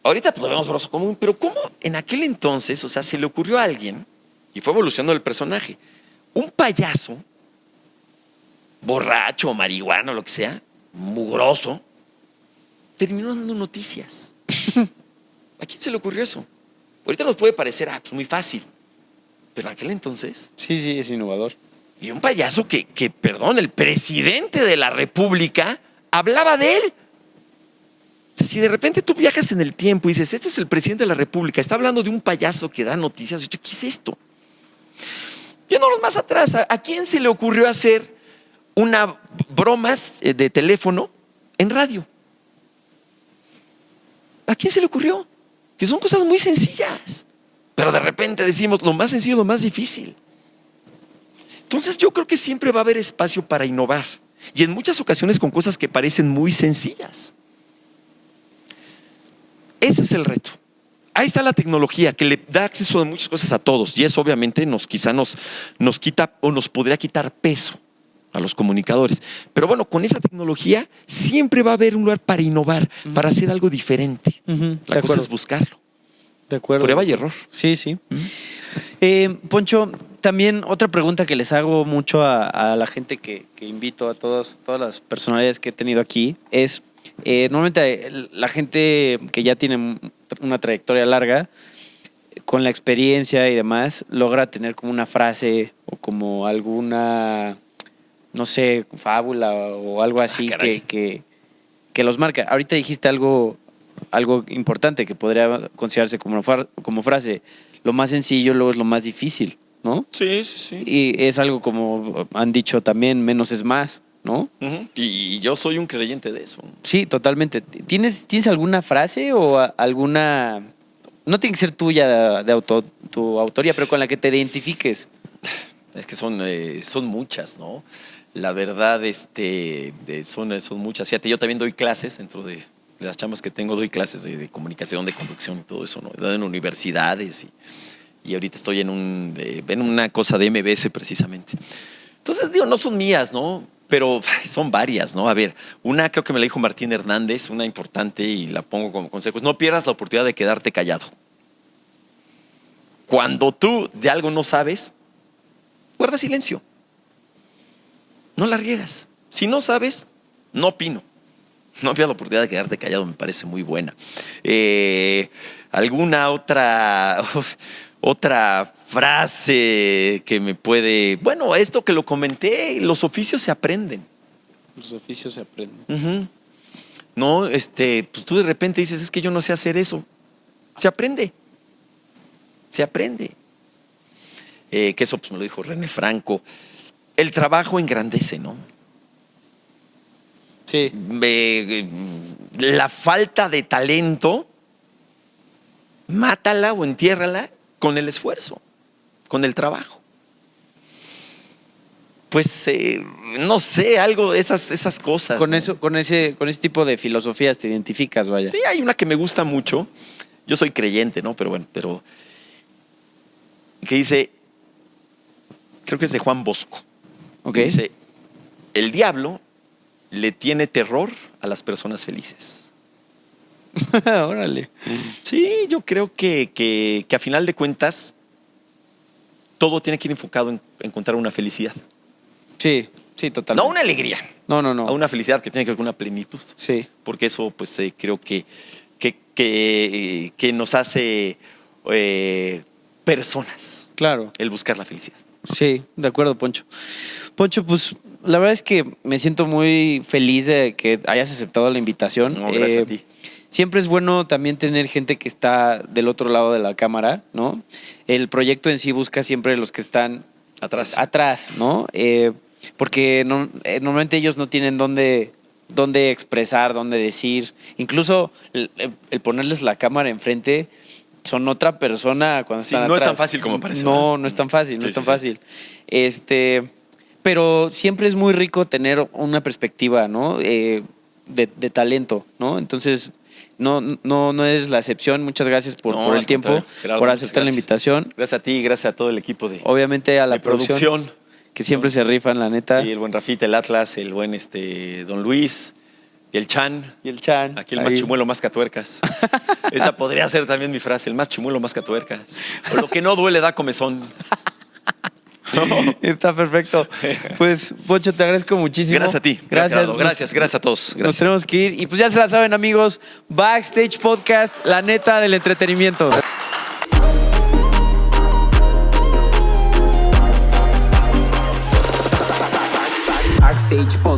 [SPEAKER 1] Ahorita pues lo vemos Broso común, pero ¿cómo en aquel entonces, o sea, se le ocurrió a alguien y fue evolucionando el personaje? Un payaso, borracho, marihuano, lo que sea, mugroso, terminó dando noticias. ¿A quién se le ocurrió eso? Ahorita nos puede parecer pues muy fácil, pero en aquel entonces,
[SPEAKER 2] Sí, es innovador.
[SPEAKER 1] y un payaso que, perdón, el presidente de la República hablaba de él. O sea, si de repente tú viajas en el tiempo y dices, este es el presidente de la República, está hablando de un payaso que da noticias, ¿qué es esto? Yéndonos más atrás, ¿a quién se le ocurrió hacer una bromas de teléfono en radio? ¿A quién se le ocurrió? Que son cosas muy sencillas, pero de repente decimos lo más sencillo, lo más difícil. Entonces yo creo que siempre va a haber espacio para innovar y en muchas ocasiones con cosas que parecen muy sencillas. Ese es el reto. ahí está la tecnología que le da acceso a muchas cosas a todos y eso obviamente quizá nos quita o nos podría quitar peso a los comunicadores. Pero bueno, con esa tecnología siempre va a haber un lugar para innovar, para hacer algo diferente. La cosa es buscarlo.
[SPEAKER 2] De acuerdo.
[SPEAKER 1] Prueba y error.
[SPEAKER 2] Sí, sí. Poncho, también otra pregunta que les hago mucho a la gente que invito, a todas las personalidades que he tenido aquí, es normalmente la gente que ya tiene una trayectoria larga, con la experiencia y demás, logra tener como una frase o como alguna, no sé, fábula o algo así que los marca. Ahorita dijiste algo importante que podría considerarse como frase. Lo más sencillo luego es lo más difícil, ¿no?
[SPEAKER 1] Sí, sí, sí.
[SPEAKER 2] Y es algo como han dicho también, menos es más, ¿no?
[SPEAKER 1] Y yo soy un creyente de eso.
[SPEAKER 2] Sí, totalmente. ¿Tienes alguna frase o alguna... No tiene que ser tuya tu autoría, pero con la que te identifiques?
[SPEAKER 1] Es que son muchas, ¿no? La verdad, son muchas. Fíjate, yo también doy clases dentro de las chambas que tengo, doy clases de comunicación, de conducción y todo eso, ¿no? Doy en universidades y ahorita estoy en una cosa de MBS precisamente. Entonces, digo, no son mías, ¿no? Pero son varias, ¿no? A ver, una creo que me la dijo Martín Hernández, una importante y la pongo como consejo, es no pierdas la oportunidad de quedarte callado. Cuando tú de algo no sabes, guarda silencio. No la riegas. Si no sabes, no opino. No pierdas la oportunidad de quedarte callado, me parece muy buena. ¿Alguna otra frase que me puede... Bueno, esto que lo comenté, los oficios se aprenden.
[SPEAKER 2] Los oficios se aprenden.
[SPEAKER 1] No, pues tú de repente dices, es que yo no sé hacer eso. Se aprende. Se aprende. Que eso pues me lo dijo René Franco. El trabajo engrandece, ¿no?
[SPEAKER 2] Sí.
[SPEAKER 1] La falta de talento, mátala o entiérrala con el esfuerzo, con el trabajo. Pues no sé, algo, esas cosas.
[SPEAKER 2] Con
[SPEAKER 1] ¿no?
[SPEAKER 2] eso, con ese tipo de filosofías te identificas, vaya.
[SPEAKER 1] Sí, hay una que me gusta mucho. Yo soy creyente, ¿no? Pero bueno, que dice, creo que es de Juan Bosco.
[SPEAKER 2] Ok.
[SPEAKER 1] Que dice, el diablo le tiene terror a las personas felices.
[SPEAKER 2] Órale.
[SPEAKER 1] Sí, yo creo que a final de cuentas todo tiene que ir enfocado en encontrar una felicidad.
[SPEAKER 2] Sí, totalmente.
[SPEAKER 1] No una alegría.
[SPEAKER 2] No.
[SPEAKER 1] A una felicidad que tiene que ver con una plenitud.
[SPEAKER 2] Sí.
[SPEAKER 1] Porque eso, pues, creo que nos hace personas.
[SPEAKER 2] Claro.
[SPEAKER 1] El buscar la felicidad.
[SPEAKER 2] Sí, de acuerdo, Poncho. Poncho, pues la verdad es que me siento muy feliz de que hayas aceptado la invitación.
[SPEAKER 1] No, gracias a ti.
[SPEAKER 2] Siempre es bueno también tener gente que está del otro lado de la cámara, ¿no? El proyecto en sí busca siempre los que están atrás, ¿no? Porque normalmente ellos no tienen dónde expresar, dónde decir. Incluso el ponerles la cámara enfrente son otra persona cuando están atrás.
[SPEAKER 1] No es tan fácil como parece.
[SPEAKER 2] No es tan fácil, no es tan fácil. Pero siempre es muy rico tener una perspectiva, ¿no? De talento, ¿no? Entonces, no es la excepción. Muchas gracias por el tiempo,
[SPEAKER 1] Gerardo,
[SPEAKER 2] por aceptar la invitación.
[SPEAKER 1] Gracias a ti y gracias a todo el equipo de
[SPEAKER 2] Obviamente a la producción, que siempre se rifan, la neta.
[SPEAKER 1] Sí, el buen Rafita, el Atlas, el buen Don Luis y el Chan. Aquí el más chimuelo más catuercas. Esa podría ser también mi frase, el más chimuelo más catuercas. Por lo que no duele da comezón.
[SPEAKER 2] Está perfecto. Pues, Poncho, te agradezco muchísimo.
[SPEAKER 1] Gracias a ti. Gracias a todos.
[SPEAKER 2] Nos tenemos que ir. Y pues ya se la saben, amigos. Backstage Podcast, la neta del entretenimiento.
[SPEAKER 3] Backstage Podcast.